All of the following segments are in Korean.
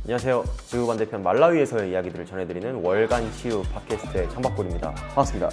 안녕하세요. 지구 반대편 말라위에서의 이야기들을 전해드리는 월간 치유 팟캐스트의 창박골입니다. 반갑습니다.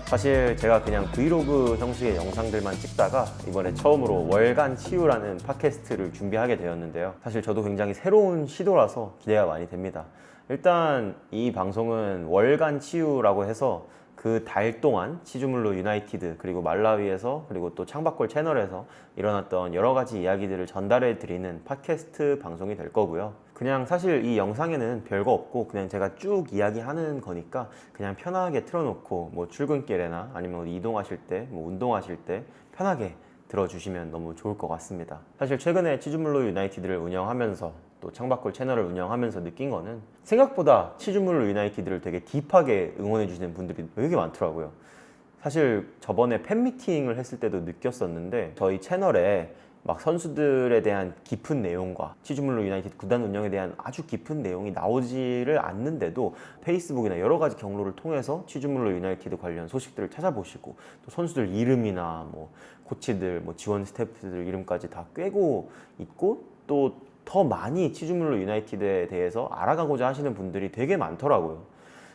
사실 제가 그냥 브이로그 형식의 영상들만 찍다가 이번에 처음으로 월간 치유라는 팟캐스트를 준비하게 되었는데요. 사실 저도 굉장히 새로운 시도라서 기대가 많이 됩니다. 일단 이 방송은 월간 치유라고 해서 그 달 동안 치즈물로 유나이티드 그리고 말라위에서 그리고 또 창박골 채널에서 일어났던 여러 가지 이야기들을 전달해 드리는 팟캐스트 방송이 될 거고요. 그냥 사실 이 영상에는 별거 없고 그냥 제가 쭉 이야기하는 거니까 그냥 편하게 틀어놓고 뭐 출근길에나 아니면 이동하실 때, 뭐 운동하실 때 편하게 들어주시면 너무 좋을 것 같습니다. 사실 최근에 치즈물로 유나이티드를 운영하면서 또 창박골 채널을 운영하면서 느낀 거는 생각보다 치즈물로 유나이티드를 되게 딥하게 응원해 주시는 분들이 되게 많더라고요. 사실 저번에 팬미팅을 했을 때도 느꼈었는데 저희 채널에 막 선수들에 대한 깊은 내용과 치즈물로 유나이티드 구단 운영에 대한 아주 깊은 내용이 나오지를 않는데도 페이스북이나 여러 가지 경로를 통해서 치즈물로 유나이티드 관련 소식들을 찾아보시고 또 선수들 이름이나 뭐 코치들, 뭐 지원 스태프들 이름까지 다 꿰고 있고 또 더 많이 치즈물로 유나이티드에 대해서 알아가고자 하시는 분들이 되게 많더라고요.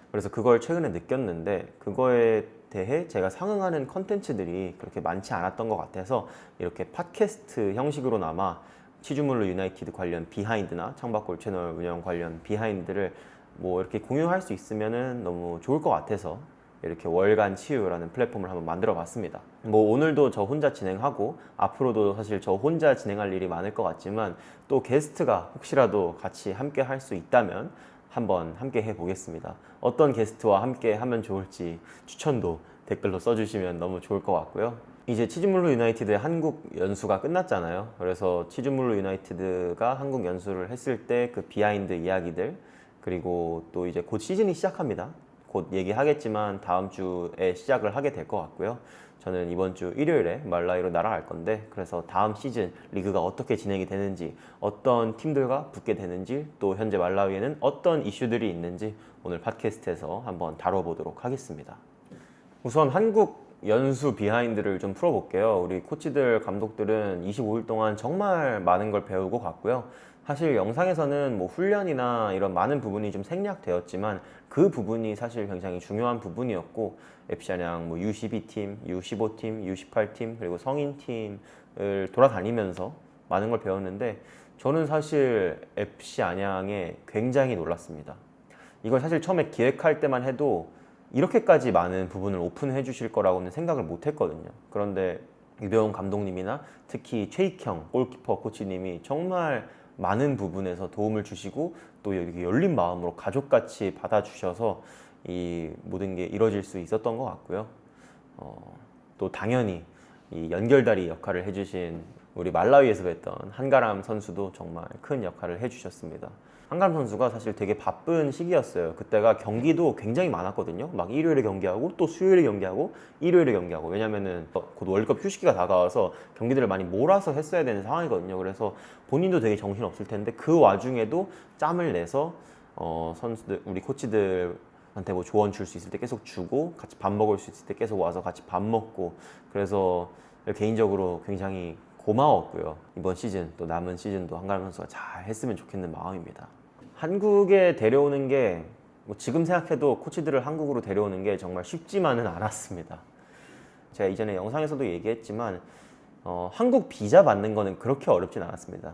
그래서 그걸 최근에 느꼈는데 그거에 대해 제가 상응하는 컨텐츠들이 그렇게 많지 않았던 것 같아서 이렇게 팟캐스트 형식으로나마 치즈물로 유나이티드 관련 비하인드나 창박골 채널 운영 관련 비하인드를 뭐 이렇게 공유할 수 있으면 너무 좋을 것 같아서 이렇게 월간 치유라는 플랫폼을 한번 만들어 봤습니다. 뭐 오늘도 저 혼자 진행하고 앞으로도 사실 저 혼자 진행할 일이 많을 것 같지만 또 게스트가 혹시라도 같이 함께 할 수 있다면 한번 함께 해보겠습니다. 어떤 게스트와 함께 하면 좋을지 추천도 댓글로 써주시면 너무 좋을 것 같고요. 이제 치즈물로 유나이티드의 한국 연수가 끝났잖아요. 그래서 치즈물로 유나이티드가 한국 연수를 했을 때 그 비하인드 이야기들 그리고 또 이제 곧 시즌이 시작합니다. 곧 얘기하겠지만 다음 주에 시작을 하게 될 것 같고요. 저는 이번 주 일요일에 말라위로 날아갈 건데 그래서 다음 시즌 리그가 어떻게 진행이 되는지 어떤 팀들과 붙게 되는지 또 현재 말라위에는 어떤 이슈들이 있는지 오늘 팟캐스트에서 한번 다뤄보도록 하겠습니다. 우선 한국 연수 비하인드를 좀 풀어볼게요. 우리 코치들, 감독들은 25일 동안 정말 많은 걸 배우고 갔고요. 사실 영상에서는 뭐 훈련이나 이런 많은 부분이 좀 생략되었지만 그 부분이 사실 굉장히 중요한 부분이었고 FC 안양 뭐 U12팀, U15팀, U18팀 그리고 성인팀을 돌아다니면서 많은 걸 배웠는데 저는 사실 FC 안양에 굉장히 놀랐습니다. 이걸 사실 처음에 기획할 때만 해도 이렇게까지 많은 부분을 오픈해 주실 거라고는 생각을 못 했거든요. 그런데 유병훈 감독님이나 특히 최익형 골키퍼 코치님이 정말 많은 부분에서 도움을 주시고 또 이렇게 열린 마음으로 가족같이 받아주셔서 이 모든 게 이루어질 수 있었던 것 같고요. 또 당연히 이 연결다리 역할을 해주신 우리 말라위에서 뵀던 한가람 선수도 정말 큰 역할을 해주셨습니다. 한가람 선수가 사실 되게 바쁜 시기였어요. 그때가 경기도 굉장히 많았거든요. 막 일요일에 경기하고 또 수요일에 경기하고 일요일에 경기하고 왜냐면은 곧 월드컵 휴식기가 다가와서 경기들을 많이 몰아서 했어야 되는 상황이거든요. 그래서 본인도 되게 정신없을 텐데 그 와중에도 짬을 내서 선수들 우리 코치들한테 뭐 조언 줄 수 있을 때 계속 주고 같이 밥 먹을 수 있을 때 계속 와서 같이 밥 먹고 그래서 개인적으로 굉장히 고마웠고요. 이번 시즌 또 남은 시즌도 한가람 선수가 잘 했으면 좋겠는 마음입니다. 한국에 데려오는 게 뭐 지금 생각해도 코치들을 한국으로 데려오는 게 정말 쉽지만은 않았습니다. 제가 이전에 영상에서도 얘기했지만 한국 비자 받는 거는 그렇게 어렵진 않았습니다.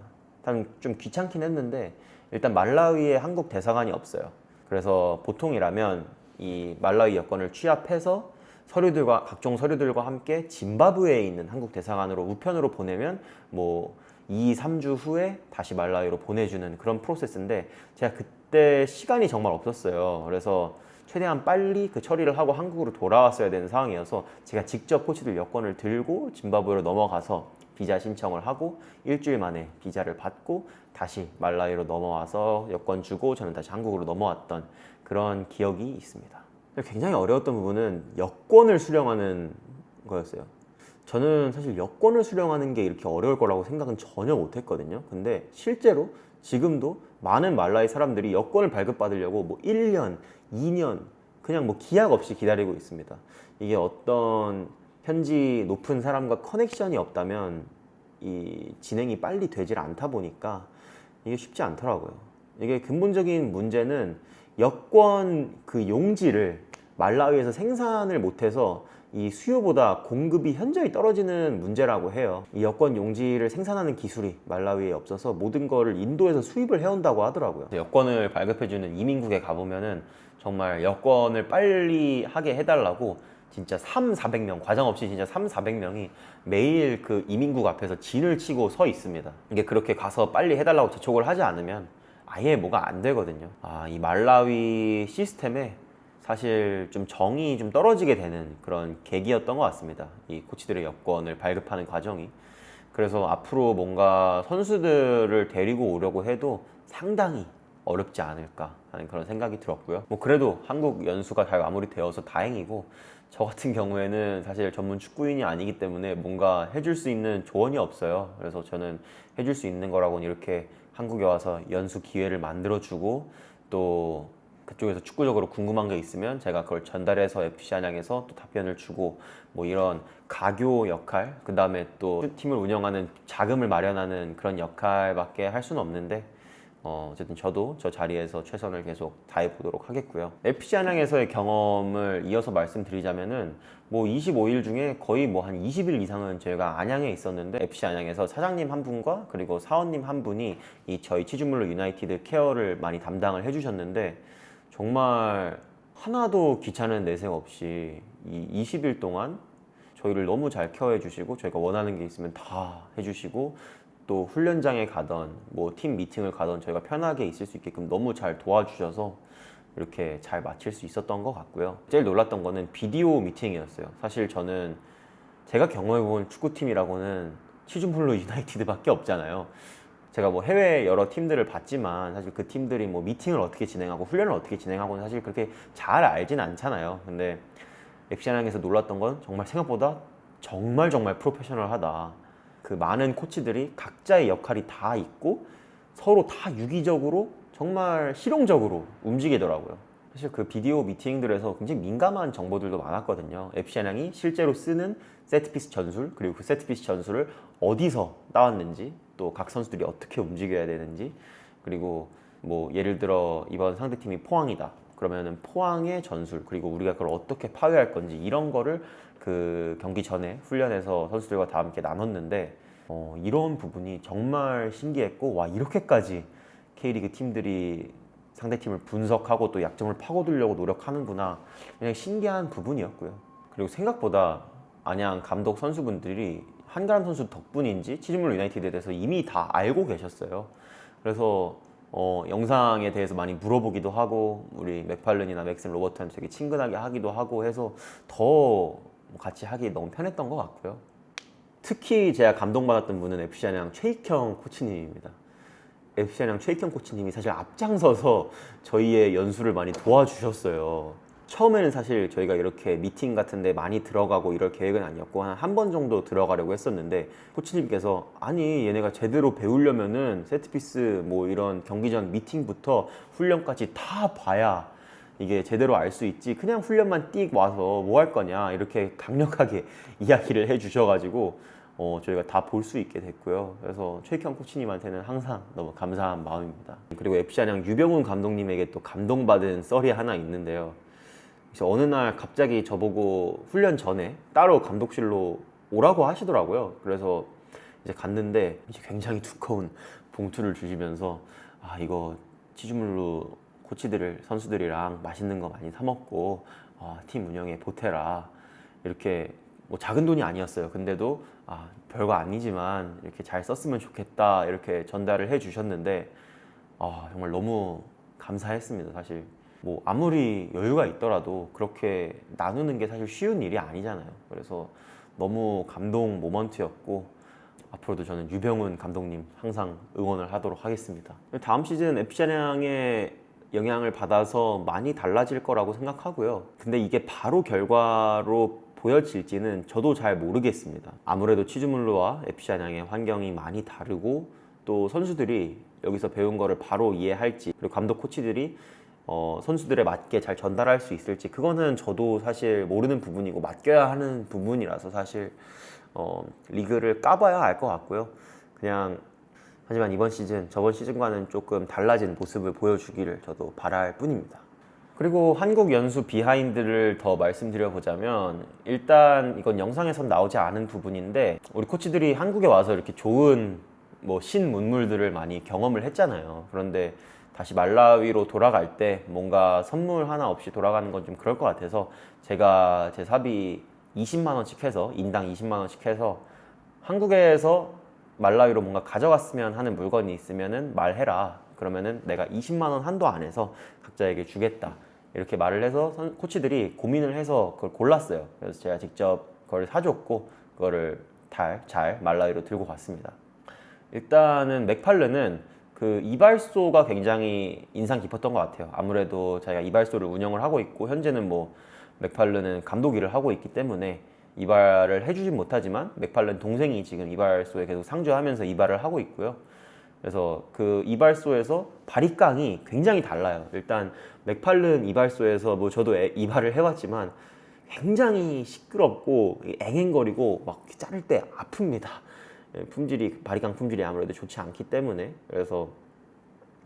좀 귀찮긴 했는데 일단 말라위에 한국 대사관이 없어요. 그래서 보통이라면 이 말라위 여권을 취합해서 서류들과 각종 서류들과 함께 짐바브웨에 있는 한국 대사관으로 우편으로 보내면 뭐 2, 3주 후에 다시 말라위로 보내주는 그런 프로세스인데 제가 그때 시간이 정말 없었어요. 그래서 최대한 빨리 그 처리를 하고 한국으로 돌아왔어야 되는 상황이어서 제가 직접 코치들 여권을 들고 짐바브웨로 넘어가서 비자 신청을 하고 일주일 만에 비자를 받고 다시 말라위로 넘어와서 여권 주고 저는 다시 한국으로 넘어왔던 그런 기억이 있습니다. 굉장히 어려웠던 부분은 여권을 수령하는 거였어요. 저는 사실 여권을 수령하는 게 이렇게 어려울 거라고 생각은 전혀 못 했거든요. 근데 실제로 지금도 많은 말라위 사람들이 여권을 발급받으려고 뭐 1년, 2년 그냥 뭐 기약 없이 기다리고 있습니다. 이게 어떤 현지 높은 사람과 커넥션이 없다면 이 진행이 빨리 되질 않다 보니까 이게 쉽지 않더라고요. 이게 근본적인 문제는 여권 그 용지를 말라위에서 생산을 못해서 이 수요보다 공급이 현저히 떨어지는 문제라고 해요. 이 여권 용지를 생산하는 기술이 말라위에 없어서 모든 거를 인도에서 수입을 해온다고 하더라고요. 여권을 발급해주는 이민국에 가보면은 정말 여권을 빨리 하게 해달라고 진짜 400명, 과장 없이 진짜 400명이 매일 그 이민국 앞에서 진을 치고 서 있습니다. 이게 그렇게 가서 빨리 해달라고 재촉을 하지 않으면 아예 뭐가 안 되거든요. 이 말라위 시스템에 사실 좀 정이 좀 떨어지게 되는 그런 계기였던 것 같습니다. 이 코치들의 여권을 발급하는 과정이. 그래서 앞으로 뭔가 선수들을 데리고 오려고 해도 상당히 어렵지 않을까 하는 그런 생각이 들었고요. 뭐 그래도 한국 연수가 잘 마무리되어서 다행이고, 저 같은 경우에는 사실 전문 축구인이 아니기 때문에 뭔가 해줄 수 있는 조언이 없어요. 그래서 저는 해줄 수 있는 거라고는 이렇게 한국에 와서 연수 기회를 만들어주고, 또 그쪽에서 축구적으로 궁금한 게 있으면 제가 그걸 전달해서 FC 안양에서 또 답변을 주고, 뭐 이런 가교 역할, 그 다음에 또 팀을 운영하는 자금을 마련하는 그런 역할밖에 할 수는 없는데, 어쨌든 저도 저 자리에서 최선을 계속 다해 보도록 하겠고요. FC 안양에서의 경험을 이어서 말씀드리자면은 뭐 25일 중에 거의 뭐 한 20일 이상은 저희가 안양에 있었는데, FC 안양에서 사장님 한 분과 그리고 사원님 한 분이 이 저희 치즈물로 유나이티드 케어를 많이 담당을 해주셨는데, 정말 하나도 귀찮은 내색 없이 이 20일 동안 저희를 너무 잘 케어해 주시고, 저희가 원하는 게 있으면 다 해주시고, 또 훈련장에 가던 뭐 팀 미팅을 가던 저희가 편하게 있을 수 있게끔 너무 잘 도와주셔서 이렇게 잘 마칠 수 있었던 것 같고요. 제일 놀랐던 거는 비디오 미팅이었어요. 사실 저는 제가 경험해본 축구팀이라고는 치즈물로 유나이티드밖에 없잖아요. 제가 뭐 해외 여러 팀들을 봤지만 사실 그 팀들이 뭐 미팅을 어떻게 진행하고 훈련을 어떻게 진행하고는 사실 그렇게 잘 알진 않잖아요. 근데 FC 안양에서 놀랐던 건 정말 생각보다 정말 프로페셔널하다. 그 많은 코치들이 각자의 역할이 다 있고 서로 다 유기적으로 정말 실용적으로 움직이더라고요. 사실 그 비디오 미팅들에서 굉장히 민감한 정보들도 많았거든요. FC 안양이 실제로 쓰는 세트피스 전술, 그리고 그 세트피스 전술을 어디서 따왔는지, 또 각 선수들이 어떻게 움직여야 되는지, 그리고 뭐 예를 들어 이번 상대팀이 포항이다. 그러면은 포항의 전술, 그리고 우리가 그걸 어떻게 파괴할 건지, 이런 거를 그 경기 전에 훈련에서 선수들과 다 함께 나눴는데, 이런 부분이 정말 신기했고, 와, 이렇게까지 K리그 팀들이 상대팀을 분석하고 또 약점을 파고들려고 노력하는구나, 그냥 신기한 부분이었고요. 그리고 생각보다 안양 감독 선수분들이 한가람 선수 덕분인지 치즈물 유나이티드에 대해서 이미 다 알고 계셨어요. 그래서 영상에 대해서 많이 물어보기도 하고, 우리 맥팔른이나 맥슨 로버트한테 되게 친근하게 하기도 하고 해서 더 같이 하기 너무 편했던 것 같고요. 특히 제가 감동받았던 분은 FC 안양 최익형 코치님입니다. FC 안양 최익형 코치님이 사실 앞장서서 저희의 연수를 많이 도와주셨어요. 처음에는 사실 저희가 이렇게 미팅 같은 데 많이 들어가고 이럴 계획은 아니었고, 한 번 정도 들어가려고 했었는데, 코치님께서 아니 얘네가 제대로 배우려면은 세트피스 뭐 이런 경기 전 미팅부터 훈련까지 다 봐야 이게 제대로 알 수 있지, 그냥 훈련만 띡 와서 뭐 할 거냐, 이렇게 강력하게 이야기를 해 주셔가지고 저희가 다 볼 수 있게 됐고요. 그래서 최익형 코치님한테는 항상 너무 감사한 마음입니다. 그리고 FC 안양 유병훈 감독님에게 또 감동받은 썰이 하나 있는데요. 그래서 어느 날 갑자기 저보고 훈련 전에 따로 감독실로 오라고 하시더라고요. 그래서 이제 갔는데 이제 굉장히 두꺼운 봉투를 주시면서 이거 치즈물로 코치들, 선수들이랑 맛있는 거 많이 사 먹고 팀 운영에 보태라, 이렇게 뭐 작은 돈이 아니었어요. 근데도 별거 아니지만 이렇게 잘 썼으면 좋겠다, 이렇게 전달을 해 주셨는데 정말 너무 감사했습니다. 사실 뭐 아무리 여유가 있더라도 그렇게 나누는 게 사실 쉬운 일이 아니잖아요. 그래서 너무 감동 모먼트였고, 앞으로도 저는 유병훈 감독님 항상 응원을 하도록 하겠습니다. 다음 시즌 FC 안양의 영향을 받아서 많이 달라질 거라고 생각하고요. 근데 이게 바로 결과로 보여질지는 저도 잘 모르겠습니다. 아무래도 치즈물루와 FC 안양의 환경이 많이 다르고, 또 선수들이 여기서 배운 거를 바로 이해할지, 그리고 감독 코치들이 선수들에 맞게 잘 전달할 수 있을지 그거는 저도 사실 모르는 부분이고 맡겨야 하는 부분이라서 사실 리그를 까봐야 알 것 같고요. 그냥 하지만 이번 시즌 저번 시즌과는 조금 달라진 모습을 보여주기를 저도 바랄 뿐입니다. 그리고 한국 연수 비하인드를 더 말씀드려 보자면 일단 이건 영상에선 나오지 않은 부분인데 우리 코치들이 한국에 와서 이렇게 좋은 뭐 신문물들을 많이 경험을 했잖아요. 그런데 다시 말라위로 돌아갈 때 뭔가 선물 하나 없이 돌아가는 건 좀 그럴 것 같아서 제가 제 사비 20만 원씩 해서 인당 20만 원씩 해서 한국에서 말라위로 뭔가 가져갔으면 하는 물건이 있으면은 말해라. 그러면은 내가 20만 원 한도 안에서 각자에게 주겠다. 이렇게 말을 해서 코치들이 고민을 해서 그걸 골랐어요. 그래서 제가 직접 그걸 사줬고 그거를 잘 말라위로 들고 갔습니다. 일단은 맥팔르는 그 이발소가 굉장히 인상 깊었던 것 같아요. 아무래도 자기가 이발소를 운영을 하고 있고 현재는 뭐 맥팔르는 감독 일을 하고 있기 때문에 이발을 해주진 못하지만 맥팔른 동생이 지금 이발소에 계속 상주하면서 이발을 하고 있고요. 그래서 그 이발소에서 바리깡이 굉장히 달라요. 일단 맥팔른 이발소에서 뭐 저도 이발을 해봤지만 굉장히 시끄럽고 앵앵거리고 막 자를 때 아픕니다. 품질이 바리깡 품질이 아무래도 좋지 않기 때문에 그래서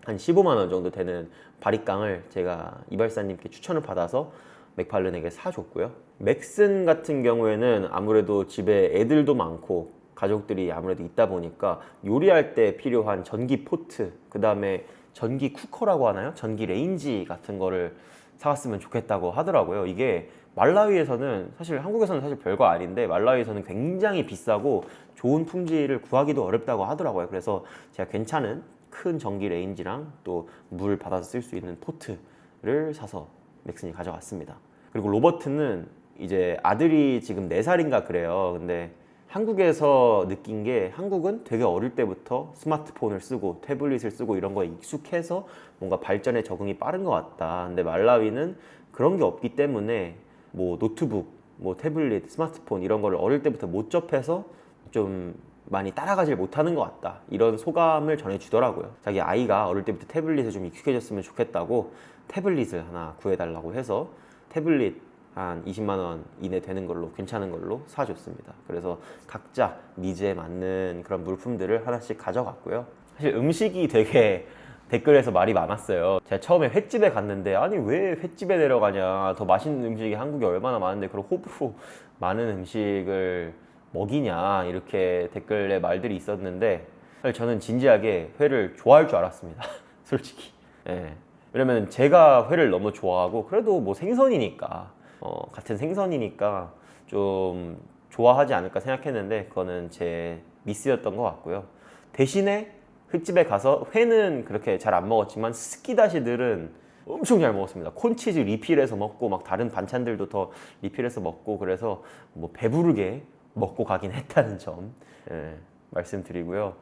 한 15만 원 정도 되는 바리깡을 제가 이발사님께 추천을 받아서 맥팔른에게 사줬고요. 맥슨 같은 경우에는 아무래도 집에 애들도 많고 가족들이 아무래도 있다 보니까 요리할 때 필요한 전기 포트, 그 다음에 전기 쿠커라고 하나요? 전기 레인지 같은 거를 사왔으면 좋겠다고 하더라고요. 이게 말라위에서는 사실 한국에서는 사실 별거 아닌데 말라위에서는 굉장히 비싸고 좋은 품질을 구하기도 어렵다고 하더라고요. 그래서 제가 괜찮은 큰 전기 레인지랑 또 물 받아서 쓸 수 있는 포트를 사서 맥슨이 가져갔습니다. 그리고 로버트는 이제 아들이 지금 4살인가 그래요. 근데 한국에서 느낀 게 한국은 되게 어릴 때부터 스마트폰을 쓰고 태블릿을 쓰고 이런 거에 익숙해서 뭔가 발전에 적응이 빠른 것 같다. 근데 말라위는 그런 게 없기 때문에 뭐 노트북, 뭐 태블릿, 스마트폰 이런 거를 어릴 때부터 못 접해서 좀 많이 따라가질 못하는 것 같다. 이런 소감을 전해주더라고요. 자기 아이가 어릴 때부터 태블릿에 좀 익숙해졌으면 좋겠다고 태블릿을 하나 구해달라고 해서 태블릿 한 20만 원 이내 되는 걸로 괜찮은 걸로 사줬습니다. 그래서 각자 니즈에 맞는 그런 물품들을 하나씩 가져갔고요. 사실 음식이 되게 댓글에서 말이 많았어요. 제가 처음에 횟집에 갔는데 아니 왜 횟집에 내려가냐, 더 맛있는 음식이 한국에 얼마나 많은데 그런 호불호 많은 음식을 먹이냐, 이렇게 댓글에 말들이 있었는데 사실 저는 진지하게 회를 좋아할 줄 알았습니다. 솔직히. 예. 왜냐면 제가 회를 너무 좋아하고 그래도 뭐 생선이니까 같은 생선이니까 좀 좋아하지 않을까 생각했는데 그거는 제 미스였던 것 같고요. 대신에 횟집에 가서 회는 그렇게 잘 안 먹었지만 스키다시들은 엄청 잘 먹었습니다. 콘치즈 리필해서 먹고 막 다른 반찬들도 더 리필해서 먹고 그래서 뭐 배부르게 먹고 가긴 했다는 점 말씀드리고요.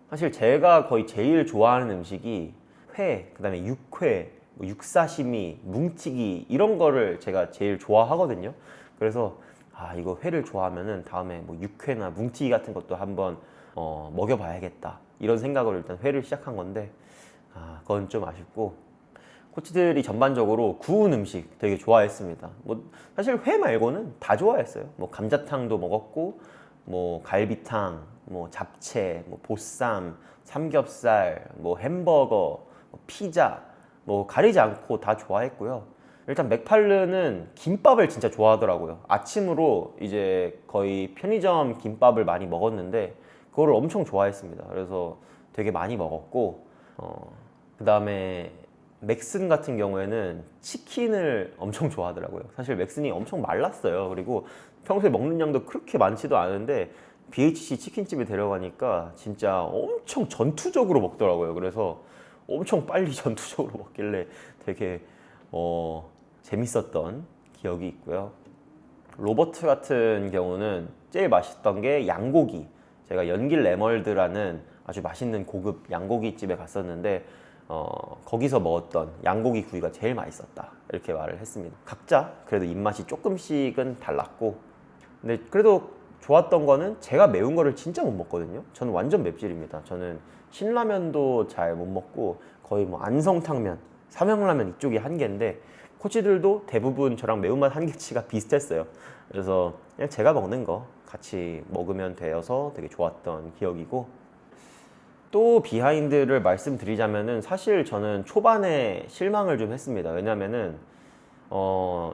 사실 제가 거의 제일 좋아하는 음식이 회, 그 다음에 육회, 뭐 육사시미, 뭉치기 이런 거를 제가 제일 좋아하거든요. 그래서 이거 회를 좋아하면은 다음에 뭐 육회나 뭉치기 같은 것도 한번 먹여봐야겠다 이런 생각으로 일단 회를 시작한 건데 그건 좀 아쉽고 코치들이 전반적으로 구운 음식 되게 좋아했습니다. 뭐 사실 회 말고는 다 좋아했어요. 뭐 감자탕도 먹었고 뭐 갈비탕, 뭐 잡채, 뭐 보쌈, 삼겹살, 뭐 햄버거, 뭐 피자 뭐 가리지 않고 다 좋아했고요. 일단 맥팔르는 김밥을 진짜 좋아하더라고요. 아침으로 이제 거의 편의점 김밥을 많이 먹었는데 그거를 엄청 좋아했습니다. 그래서 되게 많이 먹었고 그 다음에 맥슨 같은 경우에는 치킨을 엄청 좋아하더라고요. 사실 맥슨이 엄청 말랐어요. 그리고 평소에 먹는 양도 그렇게 많지도 않은데 BHC 치킨집에 데려가니까 진짜 엄청 전투적으로 먹더라고요. 그래서 엄청 빨리 전투적으로 먹길래 되게 재밌었던 기억이 있고요. 로버트 같은 경우는 제일 맛있던 게 양고기. 제가 연길 레멀드라는 아주 맛있는 고급 양고기 집에 갔었는데 거기서 먹었던 양고기 구이가 제일 맛있었다 이렇게 말을 했습니다. 각자 그래도 입맛이 조금씩은 달랐고 근데 그래도 좋았던 거는 제가 매운 거를 진짜 못 먹거든요. 저는 완전 맵찔입니다. 저는 신라면도 잘 못 먹고 거의 뭐 안성탕면 삼양라면 이쪽이 한계인데 코치들도 대부분 저랑 매운맛 한계치가 비슷했어요. 그래서 그냥 제가 먹는 거 같이 먹으면 되어서 되게 좋았던 기억이고, 또 비하인드를 말씀드리자면은 사실 저는 초반에 실망을 좀 했습니다. 왜냐면은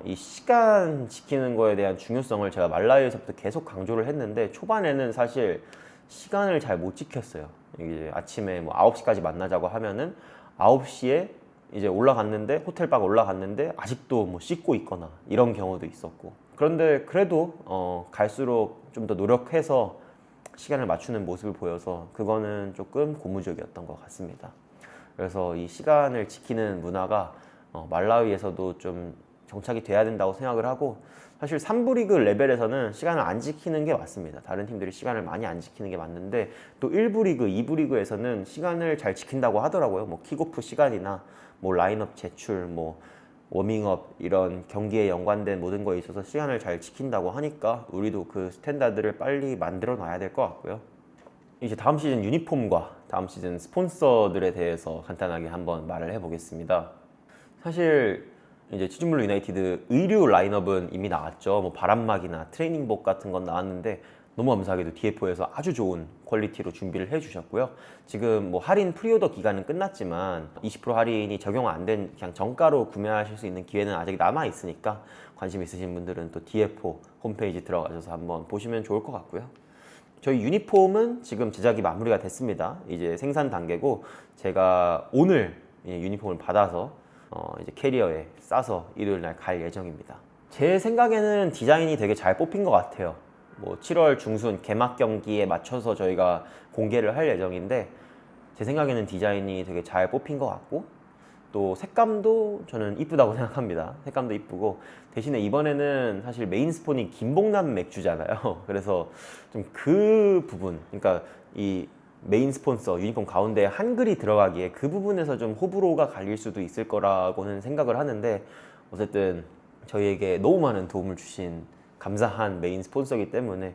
이 시간 지키는 거에 대한 중요성을 제가 말라위에서부터 계속 강조를 했는데 초반에는 사실 시간을 잘 못 지켰어요. 이제 아침에 뭐 9시까지 만나자고 하면은 9시에 이제 올라갔는데 호텔방 올라갔는데 아직도 뭐 씻고 있거나 이런 경우도 있었고, 그런데 그래도 갈수록 좀 더 노력해서 시간을 맞추는 모습을 보여서 그거는 조금 고무적이었던 것 같습니다. 그래서 이 시간을 지키는 문화가 말라위에서도 좀 정착이 돼야 된다고 생각을 하고, 사실 3부 리그 레벨에서는 시간을 안 지키는 게 맞습니다. 다른 팀들이 시간을 많이 안 지키는 게 맞는데 또 1부 리그, 2부 리그에서는 시간을 잘 지킨다고 하더라고요. 뭐 킥오프 시간이나 뭐 라인업 제출, 뭐 워밍업 이런 경기에 연관된 모든 거에 있어서 시간을 잘 지킨다고 하니까 우리도 그 스탠다드를 빨리 만들어 놔야 될 것 같고요. 이제 다음 시즌 유니폼과 다음 시즌 스폰서들에 대해서 간단하게 한번 말을 해보겠습니다. 사실 이제 치즈물로 유나이티드 의류 라인업은 이미 나왔죠. 뭐 바람막이나 트레이닝복 같은 건 나왔는데 너무 감사하게도 DFO에서 아주 좋은 퀄리티로 준비를 해주셨고요. 지금 뭐 할인 프리오더 기간은 끝났지만 20% 할인이 적용 안 된 그냥 정가로 구매하실 수 있는 기회는 아직 남아 있으니까 관심 있으신 분들은 또 DFO 홈페이지 들어가셔서 한번 보시면 좋을 것 같고요. 저희 유니폼은 지금 제작이 마무리가 됐습니다. 이제 생산 단계고 제가 오늘 유니폼을 받아서 이제 캐리어에 싸서 일요일 날 갈 예정입니다. 제 생각에는 디자인이 되게 잘 뽑힌 것 같아요. 뭐 7월 중순 개막 경기에 맞춰서 저희가 공개를 할 예정인데 제 생각에는 디자인이 되게 잘 뽑힌 것 같고, 또 색감도 저는 이쁘다고 생각합니다. 색감도 이쁘고, 대신에 이번에는 사실 메인 스폰이 김봉남 맥주잖아요. 그래서 좀 그 부분, 그러니까 이 메인 스폰서 유니폼 가운데 한글이 들어가기에 그 부분에서 좀 호불호가 갈릴 수도 있을 거라고는 생각을 하는데, 어쨌든 저희에게 너무 많은 도움을 주신 감사한 메인 스폰서이기 때문에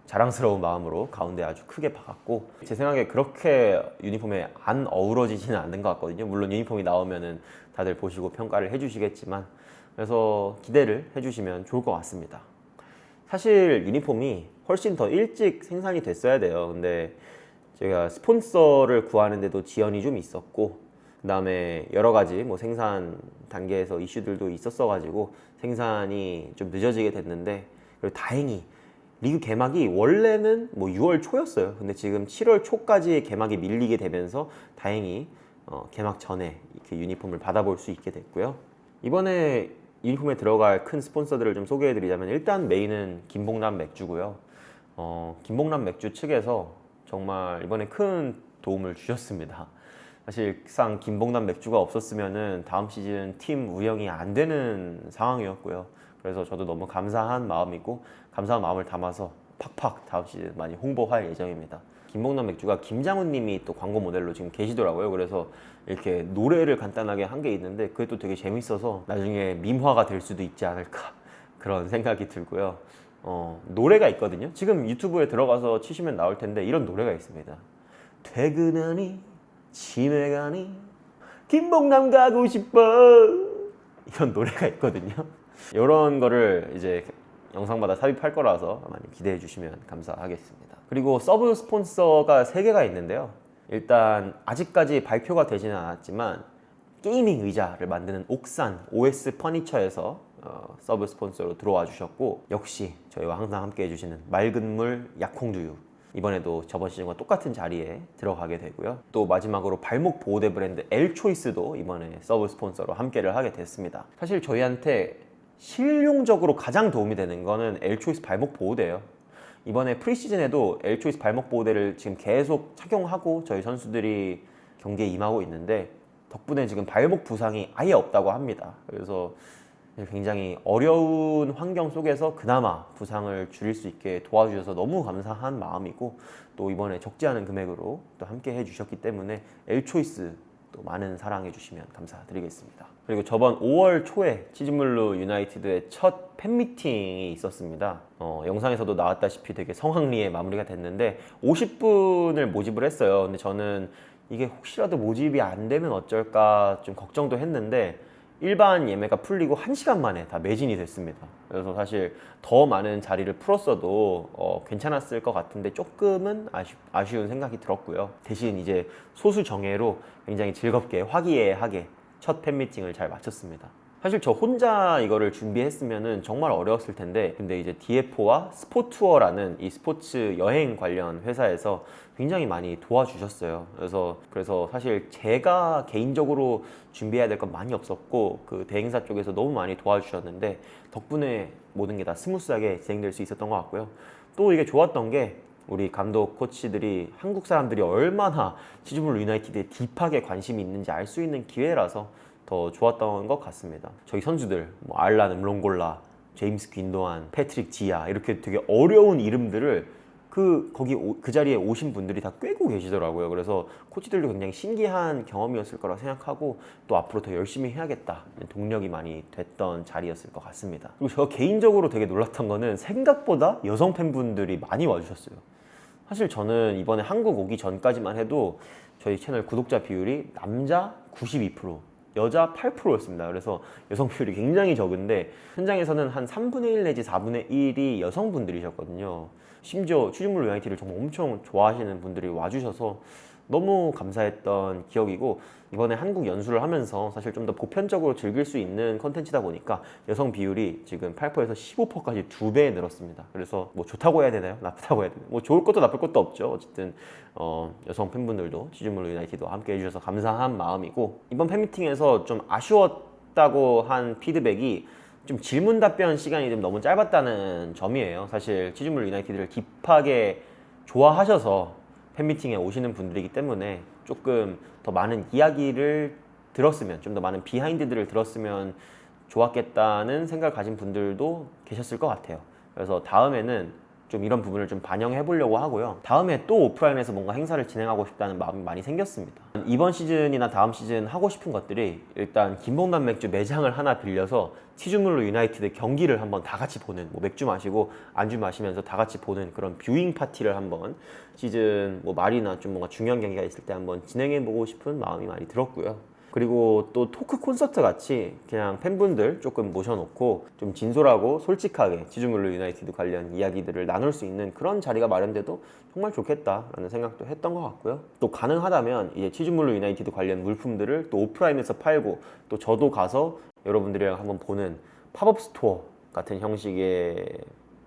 자랑스러운 마음으로 가운데 아주 크게 박았고, 제 생각에 그렇게 유니폼에 안 어우러지지는 않는 것 같거든요. 물론 유니폼이 나오면은 다들 보시고 평가를 해주시겠지만, 그래서 기대를 해주시면 좋을 것 같습니다. 사실 유니폼이 훨씬 더 일찍 생산이 됐어야 돼요. 근데 제가 스폰서를 구하는데도 지연이 좀 있었고, 그 다음에 여러 가지 뭐 생산 단계에서 이슈들도 있었어가지고 생산이 좀 늦어지게 됐는데, 그리고 다행히 리그 개막이 원래는 뭐 6월 초였어요. 근데 지금 7월 초까지 개막이 밀리게 되면서 다행히 개막 전에 이렇게 유니폼을 받아볼 수 있게 됐고요. 이번에 유니폼에 들어갈 큰 스폰서들을 좀 소개해드리자면, 일단 메인은 김봉남 맥주고요. 김봉남 맥주 측에서 정말 이번에 큰 도움을 주셨습니다. 사실상 김봉남 맥주가 없었으면은 다음 시즌 팀 운영이 안 되는 상황이었고요. 그래서 저도 너무 감사한 마음이고, 감사한 마음을 담아서 팍팍 다음 시즌 많이 홍보할 예정입니다. 김봉남 맥주가 김장훈 님이 또 광고 모델로 지금 계시더라고요. 그래서 이렇게 노래를 간단하게 한 게 있는데 그게 또 되게 재밌어서 나중에 밈화가 될 수도 있지 않을까 그런 생각이 들고요. 노래가 있거든요. 지금 유튜브에 들어가서 치시면 나올 텐데 이런 노래가 있습니다. 퇴근하니 집에 가니 김봉남 가고 싶어, 이런 노래가 있거든요. 이런 거를 이제 영상마다 삽입할 거라서 많이 기대해 주시면 감사하겠습니다. 그리고 서브 스폰서가 3개가 있는데요. 일단 아직까지 발표가 되지는 않았지만 게이밍 의자를 만드는 옥산 OS 퍼니처에서 서브 스폰서로 들어와 주셨고, 역시 저희와 항상 함께 해주시는 맑은 물 약홍두유, 이번에도 저번 시즌과 똑같은 자리에 들어가게 되고요. 또 마지막으로 발목 보호대 브랜드 엘초이스도 이번에 서브 스폰서로 함께를 하게 됐습니다. 사실 저희한테 실용적으로 가장 도움이 되는 거는 엘초이스 발목 보호대예요. 이번에 프리시즌에도 엘초이스 발목 보호대를 지금 계속 착용하고 저희 선수들이 경기에 임하고 있는데, 덕분에 지금 발목 부상이 아예 없다고 합니다. 그래서 굉장히 어려운 환경 속에서 그나마 부상을 줄일 수 있게 도와주셔서 너무 감사한 마음이고, 또 이번에 적지 않은 금액으로 또 함께 해주셨기 때문에 엘초이스 또 많은 사랑해 주시면 감사드리겠습니다. 그리고 저번 5월 초에 치즈물루 유나이티드의 첫 팬미팅이 있었습니다. 영상에서도 나왔다시피 되게 성황리에 마무리가 됐는데 50분을 모집을 했어요. 근데 저는 이게 혹시라도 모집이 안 되면 어쩔까 좀 걱정도 했는데 일반 예매가 풀리고 1시간 만에 다 매진이 됐습니다. 그래서 사실 더 많은 자리를 풀었어도 괜찮았을 것 같은데 조금은 아쉬운 생각이 들었고요. 대신 이제 소수 정예로 굉장히 즐겁게 화기애애하게 첫 팬미팅을 잘 마쳤습니다. 사실 저 혼자 이거를 준비했으면은 정말 어려웠을 텐데, 근데 이제 DF4와 스포투어라는 이 스포츠 여행 관련 회사에서 굉장히 많이 도와주셨어요. 그래서 사실 제가 개인적으로 준비해야 될 건 많이 없었고, 그 대행사 쪽에서 너무 많이 도와주셨는데 덕분에 모든 게 다 스무스하게 진행될 수 있었던 것 같고요. 또 이게 좋았던 게 우리 감독 코치들이 한국 사람들이 얼마나 치즈볼 유나이티드에 딥하게 관심이 있는지 알 수 있는 기회라서 더 좋았던 것 같습니다. 저희 선수들 뭐 알란 음롱골라, 제임스 귄도안, 패트릭 지아 이렇게 되게 어려운 이름들을 그 자리에 오신 분들이 다 꿰고 계시더라고요. 그래서 코치들도 굉장히 신기한 경험이었을 거라 생각하고 또 앞으로 더 열심히 해야겠다 동력이 많이 됐던 자리였을 것 같습니다. 그리고 저 개인적으로 되게 놀랐던 거는 생각보다 여성 팬분들이 많이 와주셨어요. 사실 저는 이번에 한국 오기 전까지만 해도 저희 채널 구독자 비율이 남자 92%, 여자 8%였습니다. 그래서 여성 비율이 굉장히 적은데 현장에서는 한 3분의 1 내지 4분의 1이 여성분들이셨거든요. 심지어 취준물 유나이티드를 정말 엄청 좋아하시는 분들이 와주셔서 너무 감사했던 기억이고, 이번에 한국 연수를 하면서 사실 좀 더 보편적으로 즐길 수 있는 컨텐츠다 보니까 여성 비율이 지금 8%에서 15%까지 2배 늘었습니다. 그래서 뭐 좋다고 해야 되나요? 나쁘다고 해야 되나요? 뭐 좋을 것도 나쁠 것도 없죠. 어쨌든 여성 팬분들도 취준물 유나이티드와 함께 해주셔서 감사한 마음이고, 이번 팬미팅에서 좀 아쉬웠다고 한 피드백이 좀 질문 답변 시간이 좀 너무 짧았다는 점이에요. 사실 취준물 유나이티드를 딥하게 좋아하셔서 팬미팅에 오시는 분들이기 때문에 조금 더 많은 이야기를 들었으면, 좀 더 많은 비하인드들을 들었으면 좋았겠다는 생각을 가진 분들도 계셨을 것 같아요. 그래서 다음에는 좀 이런 부분을 좀 반영해 보려고 하고요. 다음에 또 오프라인에서 뭔가 행사를 진행하고 싶다는 마음이 많이 생겼습니다. 이번 시즌이나 다음 시즌 하고 싶은 것들이 일단 김봉남 맥주 매장을 하나 빌려서 치즈물로 유나이티드 경기를 한번 다 같이 보는, 뭐 맥주 마시고 안주 마시면서 다 같이 보는 그런 뷰잉 파티를 한번 시즌 뭐 말이나 좀 뭔가 중요한 경기가 있을 때 한번 진행해 보고 싶은 마음이 많이 들었고요. 그리고 또 토크 콘서트 같이 그냥 팬분들 조금 모셔놓고 좀 진솔하고 솔직하게 치즈물로 유나이티드 관련 이야기들을 나눌 수 있는 그런 자리가 마련돼도 정말 좋겠다라는 생각도 했던 것 같고요. 또 가능하다면 이제 치즈물로 유나이티드 관련 물품들을 또 오프라인에서 팔고, 또 저도 가서 여러분들이랑 한번 보는 팝업 스토어 같은 형식의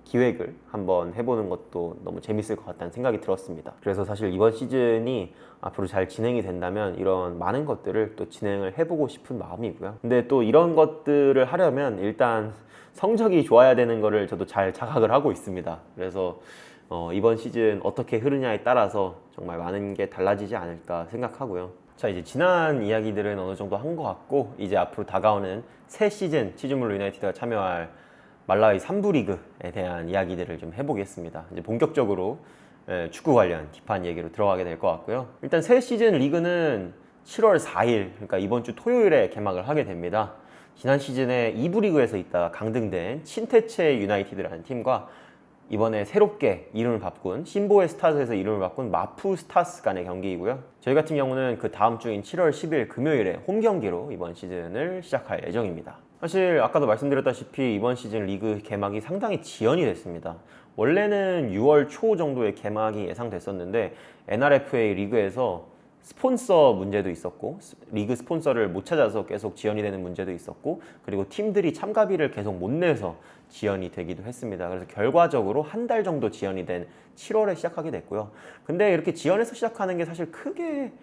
기획을 한번 해보는 것도 너무 재밌을 것 같다는 생각이 들었습니다. 그래서 사실 이번 시즌이 앞으로 잘 진행이 된다면 이런 많은 것들을 또 진행을 해보고 싶은 마음이고요. 근데 또 이런 것들을 하려면 일단 성적이 좋아야 되는 거를 저도 잘 자각을 하고 있습니다. 그래서 이번 시즌 어떻게 흐르냐에 따라서 정말 많은 게 달라지지 않을까 생각하고요. 자, 이제 지난 이야기들은 어느 정도 한 것 같고, 이제 앞으로 다가오는 새 시즌 치즈물로 유나이티드가 참여할 말라위 3부 리그에 대한 이야기들을 좀 해보겠습니다. 이제 본격적으로 축구 관련 딥한 얘기로 들어가게 될 것 같고요. 일단 새 시즌 리그는 7월 4일, 그러니까 이번 주 토요일에 개막을 하게 됩니다. 지난 시즌에 2부 리그에서 있다가 강등된 친태체 유나이티드라는 팀과 이번에 새롭게 이름을 바꾼 신보의 스타즈에서 이름을 바꾼 마푸 스타스 간의 경기이고요. 저희 같은 경우는 그 다음 주인 7월 10일 금요일에 홈 경기로 이번 시즌을 시작할 예정입니다. 사실 아까도 말씀드렸다시피 이번 시즌 리그 개막이 상당히 지연이 됐습니다. 원래는 6월 초 정도에 개막이 예상됐었는데 NRFA 리그에서 스폰서 문제도 있었고, 리그 스폰서를 못 찾아서 계속 지연이 되는 문제도 있었고, 그리고 팀들이 참가비를 계속 못 내서 지연이 되기도 했습니다. 그래서 결과적으로 한 달 정도 지연이 된 7월에 시작하게 됐고요. 근데 이렇게 지연해서 시작하는 게 사실 크게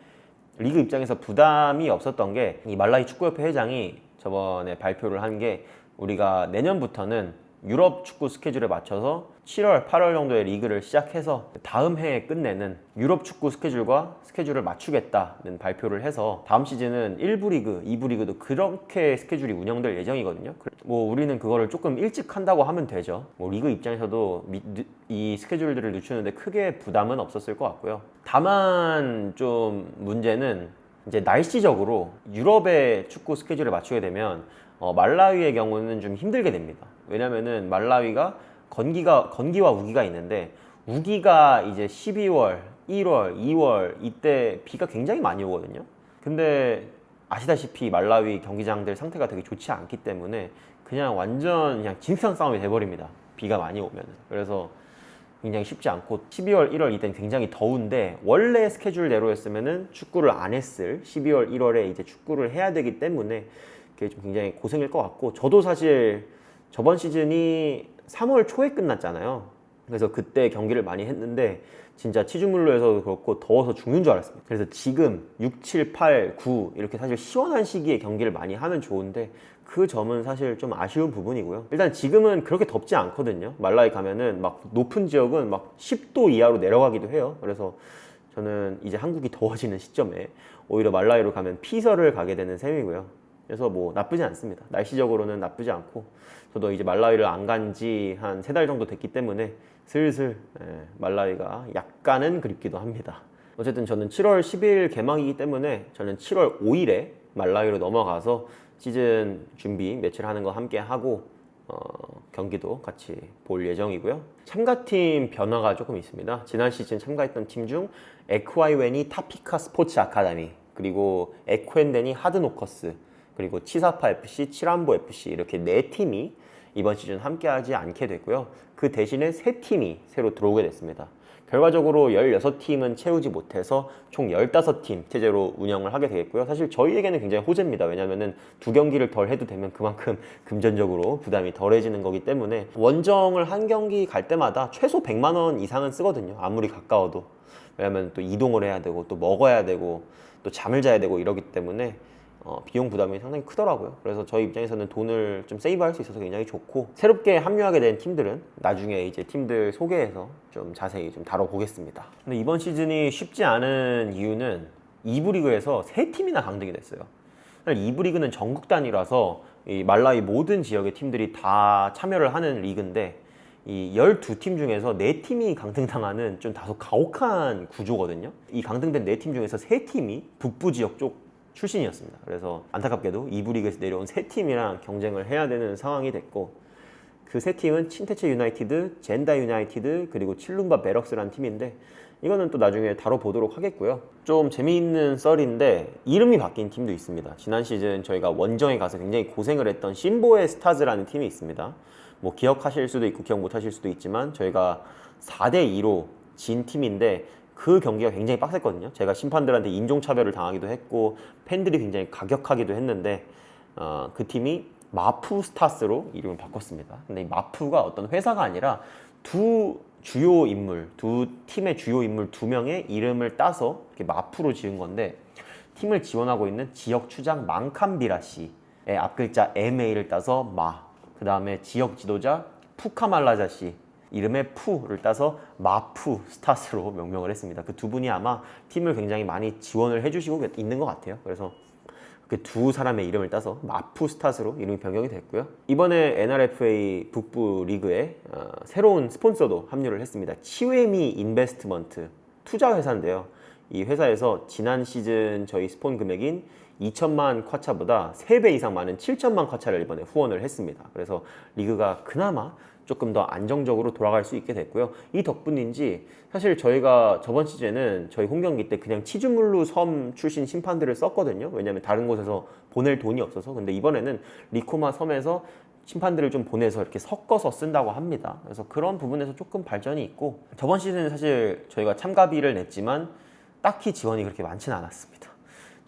리그 입장에서 부담이 없었던 게, 이 말라위 축구협회 회장이 저번에 발표를 한 게, 우리가 내년부터는 유럽 축구 스케줄에 맞춰서 7월, 8월 정도에 리그를 시작해서 다음 해에 끝내는 유럽 축구 스케줄을 맞추겠다는 발표를 해서 다음 시즌은 1부 리그, 2부 리그도 그렇게 스케줄이 운영될 예정이거든요. 뭐 우리는 그거를 조금 일찍 한다고 하면 되죠. 뭐 리그 입장에서도 이 스케줄들을 늦추는데 크게 부담은 없었을 것 같고요. 다만 좀 문제는 이제 날씨적으로 유럽의 축구 스케줄에 맞추게 되면 말라위의 경우는 좀 힘들게 됩니다. 왜냐면은 말라위가 건기와 우기가 있는데, 우기가 이제 12월 1월, 2월 이때 비가 굉장히 많이 오거든요. 근데 아시다시피 말라위 경기장들 상태가 되게 좋지 않기 때문에 그냥 완전 그냥 진상 싸움이 돼버립니다. 비가 많이 오면. 그래서 굉장히 쉽지 않고 12월, 1월 이때는 굉장히 더운데 원래 스케줄대로였으면은 축구를 안 했을 12월, 1월에 이제 축구를 해야 되기 때문에 그게 좀 굉장히 고생일 것 같고 저도 사실 저번 시즌이 3월 초에 끝났잖아요. 그래서 그때 경기를 많이 했는데 진짜 치즈물로에서도 그렇고 더워서 죽는 줄 알았습니다. 그래서 지금 6, 7, 8, 9 이렇게 사실 시원한 시기에 경기를 많이 하면 좋은데 그 점은 사실 좀 아쉬운 부분이고요. 일단 지금은 그렇게 덥지 않거든요. 말라위 가면은 막 높은 지역은 막 10도 이하로 내려가기도 해요. 그래서 저는 이제 한국이 더워지는 시점에 오히려 말라위로 가면 피서를 가게 되는 셈이고요. 그래서 뭐 나쁘지 않습니다. 날씨적으로는 나쁘지 않고 저도 이제 말라위를 안 간 지 한 3달 정도 됐기 때문에 슬슬 말라위가 약간은 그립기도 합니다. 어쨌든 저는 7월 10일 개막이기 때문에 저는 7월 5일에 말라위로 넘어가서 시즌 준비 며칠 하는 거 함께 하고 경기도 같이 볼 예정이고요. 참가팀 변화가 조금 있습니다. 지난 시즌 참가했던 팀 중 에크와이웬이 타피카 스포츠 아카데미, 그리고 에쿠엔덴이 하드노커스, 그리고 치사파 FC, 치람보 FC 이렇게 4팀이 이번 시즌 함께하지 않게 됐고요. 그 대신에 3팀이 새로 들어오게 됐습니다. 결과적으로 16팀은 채우지 못해서 총 15팀 체제로 운영을 하게 되겠고요. 사실 저희에게는 굉장히 호재입니다. 왜냐면은 2경기를 덜 해도 되면 그만큼 금전적으로 부담이 덜해지는 거기 때문에 원정을 한 경기 갈 때마다 최소 100만 원 이상은 쓰거든요. 아무리 가까워도. 왜냐면 또 이동을 해야 되고 또 먹어야 되고 또 잠을 자야 되고 이러기 때문에 비용 부담이 상당히 크더라고요. 그래서 저희 입장에서는 돈을 좀 세이브할 수 있어서 굉장히 좋고, 새롭게 합류하게 된 팀들은 나중에 이제 팀들 소개해서 좀 자세히 좀 다뤄보겠습니다. 근데 이번 시즌이 쉽지 않은 이유는 2부 리그에서 3팀이나 강등이 됐어요. 2부 리그는 전국 단위라서 이 말라위 모든 지역의 팀들이 다 참여를 하는 리그인데 이 12팀 중에서 4팀이 강등당하는 좀 다소 가혹한 구조거든요. 이 강등된 4팀 중에서 3팀이 북부 지역 쪽 출신이었습니다. 그래서 안타깝게도 2부 리그에서 내려온 3팀이랑 경쟁을 해야 되는 상황이 됐고, 그 3팀은 친테체 유나이티드, 젠다 유나이티드, 그리고 칠룸바 베럭스라는 팀인데 이거는 또 나중에 다뤄보도록 하겠고요. 좀 재미있는 썰인데 이름이 바뀐 팀도 있습니다. 지난 시즌 저희가 원정에 가서 굉장히 고생을 했던 심보의 스타즈라는 팀이 있습니다. 뭐 기억하실 수도 있고 기억 못하실 수도 있지만 저희가 4대2로 진 팀인데 그 경기가 굉장히 빡셌거든요. 제가 심판들한테 인종차별을 당하기도 했고 팬들이 굉장히 가격하기도 했는데 그 팀이 마푸 스타스로 이름을 바꿨습니다. 근데 이 마푸가 어떤 회사가 아니라 두 팀의 주요 인물 2명의 이름을 따서 이렇게 마푸로 지은 건데, 팀을 지원하고 있는 지역 추장 망캄비라 씨의 앞글자 MA를 따서 마, 그 다음에 지역 지도자 푸카말라자 씨 이름의 푸를 따서 마푸 스타스로 명명을 했습니다. 그 두 분이 아마 팀을 굉장히 많이 지원을 해주시고 있는 것 같아요. 그래서 그 두 사람의 이름을 따서 마푸 스타스로 이름이 변경이 됐고요. 이번에 NRFA 북부 리그에 새로운 스폰서도 합류를 했습니다. 치웨미 인베스트먼트 투자 회사인데요. 이 회사에서 지난 시즌 저희 스폰 금액인 2천만 쿼차보다 3배 이상 많은 7천만 쿼차를 이번에 후원을 했습니다. 그래서 리그가 그나마 조금 더 안정적으로 돌아갈 수 있게 됐고요. 이 덕분인지 사실 저희가 저번 시즌에는 저희 홈경기 때 그냥 치즈물루 섬 출신 심판들을 썼거든요. 왜냐면 다른 곳에서 보낼 돈이 없어서. 근데 이번에는 리코마 섬에서 심판들을 좀 보내서 이렇게 섞어서 쓴다고 합니다. 그래서 그런 부분에서 조금 발전이 있고, 저번 시즌은 사실 저희가 참가비를 냈지만 딱히 지원이 그렇게 많지는 않았습니다.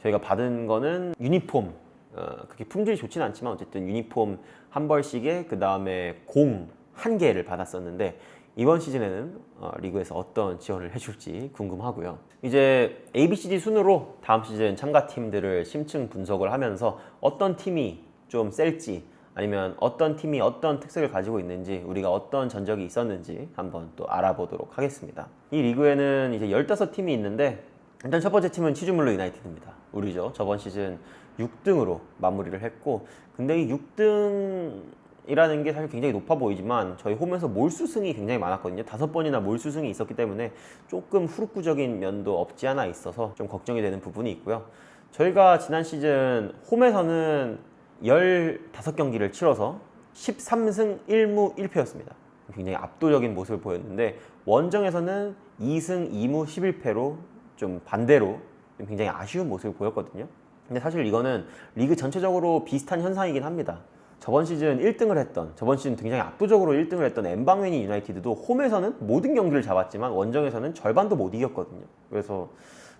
저희가 받은 거는 유니폼, 그렇게 품질이 좋진 않지만 어쨌든 유니폼 한 벌씩에 그 다음에 공 1개를 받았었는데, 이번 시즌에는 리그에서 어떤 지원을 해줄지 궁금하고요. 이제 ABCD 순으로 다음 시즌 참가팀들을 심층 분석을 하면서 어떤 팀이 좀 셀지, 아니면 어떤 팀이 어떤 특색을 가지고 있는지, 우리가 어떤 전적이 있었는지 한번 또 알아보도록 하겠습니다. 이 리그에는 이제 15팀이 있는데, 일단 첫 번째 팀은 치즈물로 유나이티드입니다. 우리죠. 저번 시즌 6등으로 마무리를 했고, 근데 이 6등이라는 게 사실 굉장히 높아 보이지만 저희 홈에서 몰수승이 굉장히 많았거든요. 5번이나 몰수승이 있었기 때문에 조금 후루꾸적인 면도 없지 않아 있어서 좀 걱정이 되는 부분이 있고요. 저희가 지난 시즌 홈에서는 15경기를 치러서 13승 1무 1패였습니다. 굉장히 압도적인 모습을 보였는데 원정에서는 2승 2무 11패로 좀 반대로 좀 굉장히 아쉬운 모습을 보였거든요. 근데 사실 이거는 리그 전체적으로 비슷한 현상이긴 합니다. 저번 시즌 1등을 했던, 저번 시즌 굉장히 압도적으로 1등을 했던 엠방웨니 유나이티드도 홈에서는 모든 경기를 잡았지만 원정에서는 절반도 못 이겼거든요. 그래서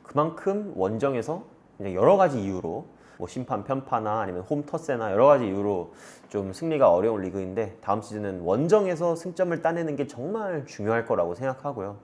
그만큼 원정에서 여러 가지 이유로 뭐 심판 편파나 아니면 홈 터세나 여러 가지 이유로 좀 승리가 어려운 리그인데 다음 시즌은 원정에서 승점을 따내는 게 정말 중요할 거라고 생각하고요.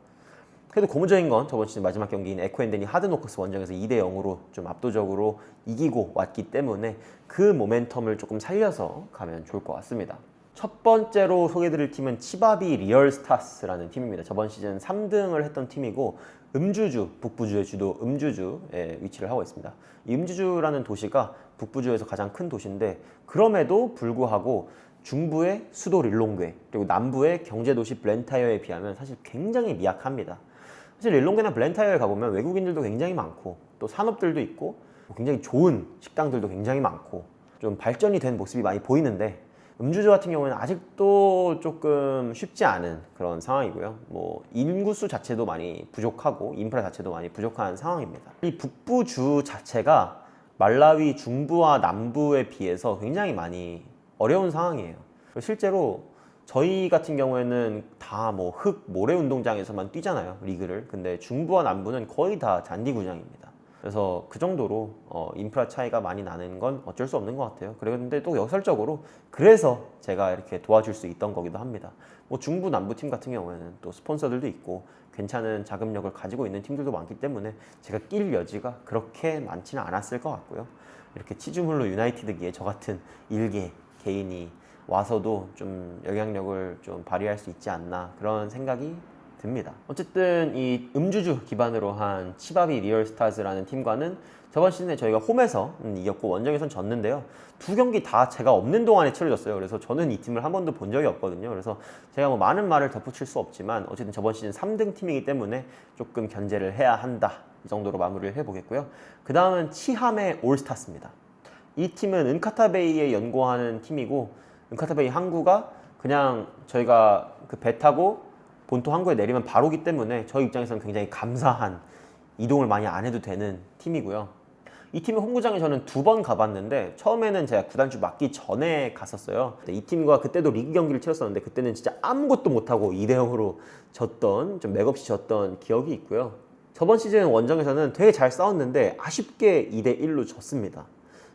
그래도 고무적인 건 저번 시즌 마지막 경기인 에코앤데니 하드노커스 원정에서 2대 0으로 좀 압도적으로 이기고 왔기 때문에 그 모멘텀을 조금 살려서 가면 좋을 것 같습니다. 첫 번째로 소개해드릴 팀은 치바비 리얼스타스라는 팀입니다. 저번 시즌 3등을 했던 팀이고 음주주, 북부주의 주도 음주주에 위치를 하고 있습니다. 이 음주주라는 도시가 북부주에서 가장 큰 도시인데 그럼에도 불구하고 중부의 수도 릴롱괴 그리고 남부의 경제도시 블렌타이어에 비하면 사실 굉장히 미약합니다. 사실 릴롱괴나 블렌타이어에 가보면 외국인들도 굉장히 많고 또 산업들도 있고 굉장히 좋은 식당들도 굉장히 많고 좀 발전이 된 모습이 많이 보이는데 음주주 같은 경우에는 아직도 조금 쉽지 않은 그런 상황이고요. 뭐 인구수 자체도 많이 부족하고 인프라 자체도 많이 부족한 상황입니다. 이 북부주 자체가 말라위 중부와 남부에 비해서 굉장히 많이 어려운 상황이에요. 실제로 저희 같은 경우에는 다 뭐 흙, 모래 운동장에서만 뛰잖아요, 리그를. 근데 중부와 남부는 거의 다 잔디 구장입니다. 그래서 그 정도로 인프라 차이가 많이 나는 건 어쩔 수 없는 것 같아요. 그런데 또 역설적으로 그래서 제가 이렇게 도와줄 수 있던 거기도 합니다. 뭐 중부 남부 팀 같은 경우에는 또 스폰서들도 있고 괜찮은 자금력을 가지고 있는 팀들도 많기 때문에 제가 낄 여지가 그렇게 많지는 않았을 것 같고요. 이렇게 치즈물로 유나이티드기에 저 같은 일개 개인이 와서도 좀 영향력을 좀 발휘할 수 있지 않나 그런 생각이 듭니다. 어쨌든 이 음주주 기반으로 한 치바비 리얼스타즈라는 팀과는 저번 시즌에 저희가 홈에서 이겼고 원정에선 졌는데요. 두 경기 다 제가 없는 동안에 치러졌어요. 그래서 저는 이 팀을 한 번도 본 적이 없거든요. 그래서 제가 뭐 많은 말을 덧붙일 수 없지만 어쨌든 저번 시즌 3등 팀이기 때문에 조금 견제를 해야 한다. 이 정도로 마무리를 해보겠고요. 그 다음은 치함의 올스타스입니다. 이 팀은 은카타베이에 연고하는 팀이고 은카타베이 항구가 그냥 저희가 그 배 타고 본토 항구에 내리면 바로기 때문에 저희 입장에서는 굉장히 감사한 이동을 많이 안 해도 되는 팀이고요. 이 팀의 홈구장에 저는 2번 가봤는데 처음에는 제가 구단주 맡기 전에 갔었어요. 이 팀과 그때도 리그 경기를 치렀었는데 그때는 진짜 아무것도 못하고 2대 0으로 졌던 좀 맥없이 졌던 기억이 있고요. 저번 시즌 원정에서는 되게 잘 싸웠는데 아쉽게 2대 1로 졌습니다.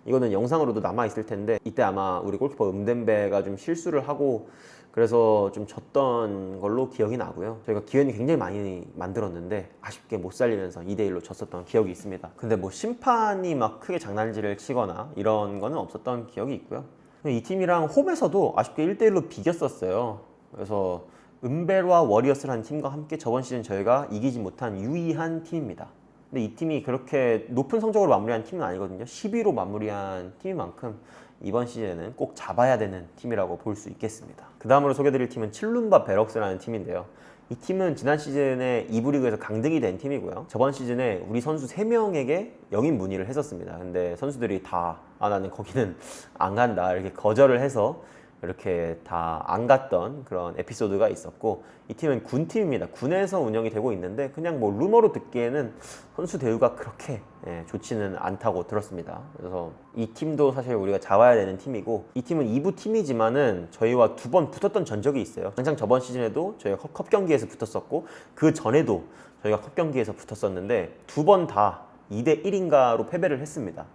이거는 영상으로도 남아있을 텐데 이때 아마 우리 골키퍼 음덴베가 좀 실수를 하고 그래서 좀 졌던 걸로 기억이 나고요. 저희가 기회는 굉장히 많이 만들었는데 아쉽게 못 살리면서 2대 1로 졌었던 기억이 있습니다. 근데 뭐 심판이 막 크게 장난질을 치거나 이런 거는 없었던 기억이 있고요. 이 팀이랑 홈에서도 아쉽게 1대 1로 비겼었어요. 그래서 은베와 워리어스라는 팀과 함께 저번 시즌 저희가 이기지 못한 유의한 팀입니다. 근데 이 팀이 그렇게 높은 성적으로 마무리한 팀은 아니거든요. 10위로 마무리한 팀인 만큼 이번 시즌에는 꼭 잡아야 되는 팀이라고 볼 수 있겠습니다. 그 다음으로 소개드릴 팀은 칠룸바 베럭스라는 팀인데요. 이 팀은 지난 시즌에 2부 리그에서 강등이 된 팀이고요. 저번 시즌에 우리 선수 3명에게 영입 문의를 했었습니다. 근데 선수들이 다 나는 거기는 안 간다 이렇게 거절을 해서 이렇게 다 안 갔던 그런 에피소드가 있었고 이 팀은 군팀입니다. 군에서 운영이 되고 있는데 그냥 뭐 루머로 듣기에는 선수 대우가 그렇게 좋지는 않다고 들었습니다. 그래서 이 팀도 사실 우리가 잡아야 되는 팀이고 이 팀은 2부 팀이지만은 저희와 2번 붙었던 전적이 있어요. 항상 저번 시즌에도 저희가 컵 경기에서 붙었었고 그 전에도 저희가 컵 경기에서 붙었었는데 2번 다 2대 1인가로 패배를 했습니다.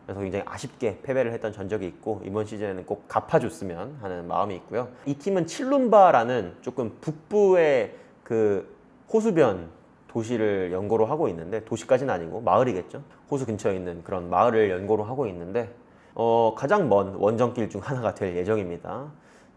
그래서 굉장히 아쉽게 패배를 했던 전적이 있고 이번 시즌에는 꼭 갚아줬으면 하는 마음이 있고요. 이 팀은 칠룸바라는 조금 북부의 그 호수변 도시를 연고로 하고 있는데 도시까지는 아니고 마을이겠죠. 호수 근처에 있는 그런 마을을 연고로 하고 있는데 가장 먼 원정길 중 하나가 될 예정입니다.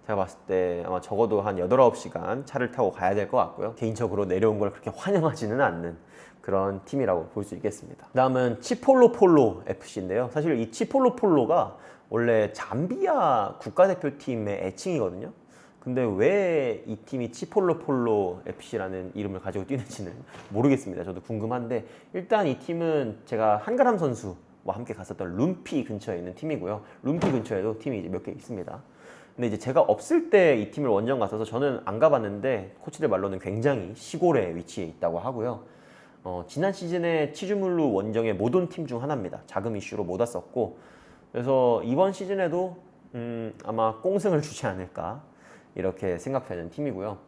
제가 봤을 때 아마 적어도 한 8, 9시간 차를 타고 가야 될 것 같고요. 개인적으로 내려온 걸 그렇게 환영하지는 않는 그런 팀이라고 볼 수 있겠습니다. 다음은 치폴로폴로 FC인데요. 사실 이 치폴로폴로가 원래 잠비아 국가대표팀의 애칭이거든요. 근데 왜 이 팀이 치폴로폴로 FC라는 이름을 가지고 뛰는지는 모르겠습니다. 저도 궁금한데 일단 이 팀은 제가 한가람 선수와 함께 갔었던 룸피 근처에 있는 팀이고요. 룸피 근처에도 팀이 이제 몇 개 있습니다. 근데 이제 제가 없을 때 이 팀을 원정 갔어서 저는 안 가봤는데 코치들 말로는 굉장히 시골에 위치해 있다고 하고요. 지난 시즌에 치즈물루 원정에 못 온 팀 중 하나입니다. 자금 이슈로 못 왔었고, 그래서 이번 시즌에도 아마 꽁승을 주지 않을까 이렇게 생각되는 팀이고요.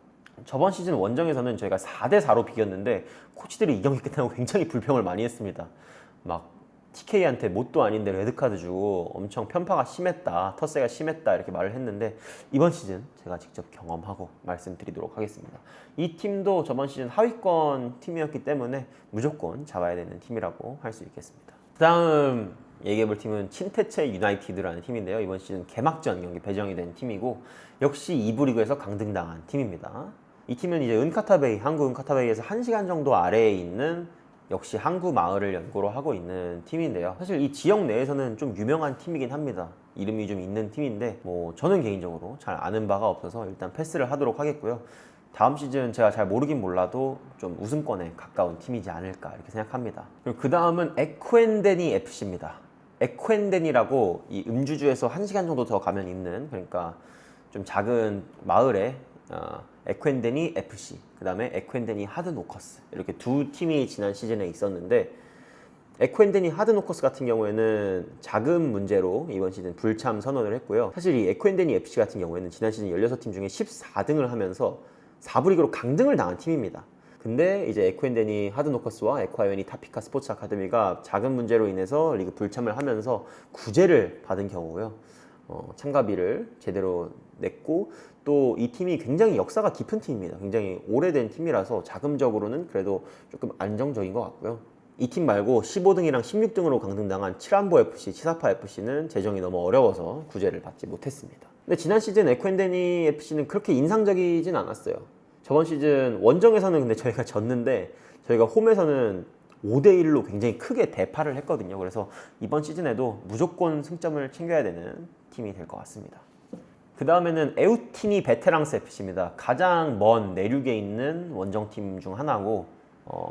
저번 시즌 원정에서는 저희가 4대4로 비겼는데 코치들이 이 경기 끝나고 굉장히 불평을 많이 했습니다. 막 TK한테 뭣도 아닌데 레드카드 주고 엄청 편파가 심했다, 텃세가 심했다 이렇게 말을 했는데 이번 시즌 제가 직접 경험하고 말씀드리도록 하겠습니다. 이 팀도 저번 시즌 하위권 팀이었기 때문에 무조건 잡아야 되는 팀이라고 할 수 있겠습니다. 그 다음 얘기해볼 팀은 친테체 유나이티드라는 팀인데요. 이번 시즌 개막전 경기 배정이 된 팀이고 역시 2부 리그에서 강등당한 팀입니다. 이 팀은 이제 은카타베이, 한국 은카타베이에서 1시간 정도 아래에 있는 역시 항구 마을을 연고로 하고 있는 팀인데요. 사실 이 지역 내에서는 좀 유명한 팀이긴 합니다. 이름이 좀 있는 팀인데 뭐 저는 개인적으로 잘 아는 바가 없어서 일단 패스를 하도록 하겠고요. 다음 시즌 제가 잘 모르긴 몰라도 좀 우승권에 가까운 팀이지 않을까 이렇게 생각합니다. 그리고 그 다음은 에쿠엔데니 FC입니다. 에쿠엔데니라고 이 음주주에서 1시간 정도 더 가면 있는, 그러니까 좀 작은 마을에 에쿠엔데니 FC, 그 다음에 에쿠엔데니 하드노커스, 이렇게 두 팀이 지난 시즌에 있었는데 에쿠엔데니 하드노커스 같은 경우에는 자금 문제로 이번 시즌 불참 선언을 했고요. 사실 이 에쿠엔데니 FC 같은 경우에는 지난 시즌 16팀 중에 14등을 하면서 4부 리그로 강등을 당한 팀입니다. 근데 이제 에쿠엔데니 하드노커스와 에콰이오니 타피카 스포츠 아카데미가 자금 문제로 인해서 리그 불참을 하면서 구제를 받은 경우고요. 참가비를 제대로 냈고 또 이 팀이 굉장히 역사가 깊은 팀입니다. 굉장히 오래된 팀이라서 자금적으로는 그래도 조금 안정적인 것 같고요. 이 팀 말고 15등이랑 16등으로 강등당한 칠암보 FC, 치사파 FC는 재정이 너무 어려워서 구제를 받지 못했습니다. 근데 지난 시즌 에쿠엔데니 FC는 그렇게 인상적이진 않았어요. 저번 시즌 원정에서는 근데 저희가 졌는데 저희가 홈에서는 5대1로 굉장히 크게 대파를 했거든요. 그래서 이번 시즌에도 무조건 승점을 챙겨야 되는 팀이 될 것 같습니다. 그 다음에는 에우티니 베테랑스 FC입니다. 가장 먼 내륙에 있는 원정팀 중 하나고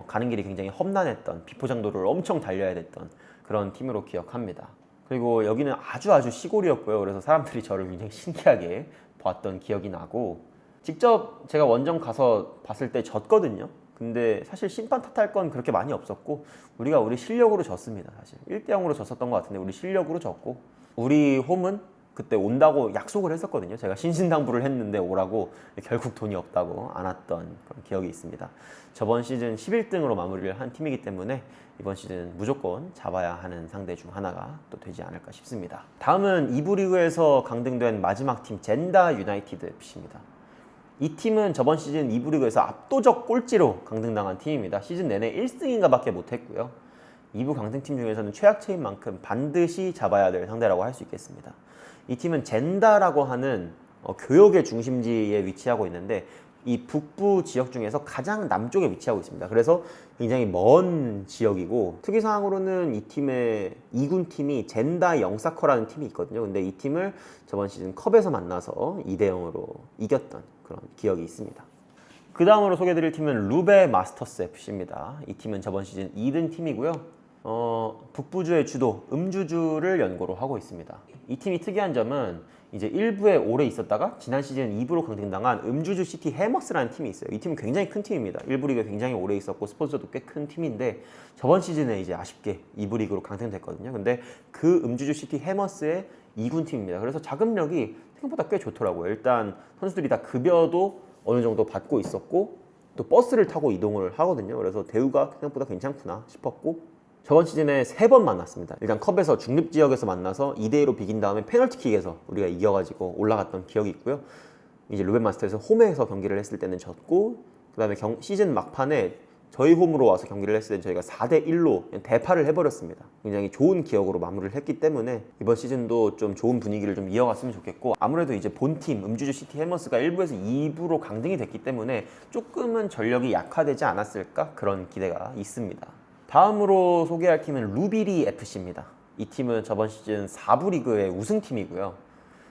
가는 길이 굉장히 험난했던, 비포장도를 엄청 달려야 됐던 그런 팀으로 기억합니다. 그리고 여기는 아주 시골이었고요. 그래서 사람들이 저를 굉장히 신기하게 봤던 기억이 나고, 직접 제가 원정 가서 봤을 때 졌거든요. 근데 사실 심판 탓할 건 그렇게 많이 없었고 우리가 우리 실력으로 졌습니다. 사실 1대0으로 졌었던 것 같은데 우리 실력으로 졌고, 우리 홈은 그때 온다고 약속을 했었거든요. 제가 신신당부를 했는데 오라고, 결국 돈이 없다고 안 왔던 그런 기억이 있습니다. 저번 시즌 11등으로 마무리를 한 팀이기 때문에 이번 시즌 무조건 잡아야 하는 상대 중 하나가 또 되지 않을까 싶습니다. 다음은 2부 리그에서 강등된 마지막 팀 젠다 유나이티드 FC입니다. 이 팀은 저번 시즌 2부 리그에서 압도적 꼴찌로 강등당한 팀입니다. 시즌 내내 1승인가 밖에 못했고요. 2부 강등팀 중에서는 최악체인 만큼 반드시 잡아야 될 상대라고 할 수 있겠습니다. 이 팀은 젠다라고 하는 교역의 중심지에 위치하고 있는데 이 북부 지역 중에서 가장 남쪽에 위치하고 있습니다. 그래서 굉장히 먼 지역이고, 특이사항으로는 이 팀의 2군 팀이 젠다 영사커라는 팀이 있거든요. 근데 이 팀을 저번 시즌 컵에서 만나서 2대0으로 이겼던 그런 기억이 있습니다. 그 다음으로 소개해드릴 팀은 루베 마스터스 FC입니다. 이 팀은 저번 시즌 2등 팀이고요. 북부주의 주도 음주주를 연고로 하고 있습니다. 이 팀이 특이한 점은 이제 1부에 오래 있었다가 지난 시즌 2부로 강등당한 음주주 시티 해머스라는 팀이 있어요. 이 팀은 굉장히 큰 팀입니다. 1부 리그에 굉장히 오래 있었고 스폰서도 꽤 큰 팀인데 저번 시즌에 이제 아쉽게 2부 리그로 강등됐거든요. 근데 그 음주주 시티 해머스의 2군 팀입니다. 그래서 자금력이 생각보다 꽤 좋더라고요. 일단 선수들이 다 급여도 어느 정도 받고 있었고 또 버스를 타고 이동을 하거든요. 그래서 대우가 생각보다 괜찮구나 싶었고, 저번 시즌에 3번 만났습니다. 일단 컵에서 중립지역에서 만나서 2대2로 비긴 다음에 페널티킥에서 우리가 이겨가지고 올라갔던 기억이 있고요. 이제 루벤 마스터에서 홈에서 경기를 했을 때는 졌고, 그 다음에 시즌 막판에 저희 홈으로 와서 경기를 했을 때 저희가 4대1로 대파를 해버렸습니다. 굉장히 좋은 기억으로 마무리를 했기 때문에 이번 시즌도 좀 좋은 분위기를 좀 이어갔으면 좋겠고, 아무래도 이제 본팀 음주주 시티 해머스가 1부에서 2부로 강등이 됐기 때문에 조금은 전력이 약화되지 않았을까 그런 기대가 있습니다. 다음으로 소개할 팀은 루비리 FC입니다. 이 팀은 저번 시즌 4부 리그의 우승팀이고요.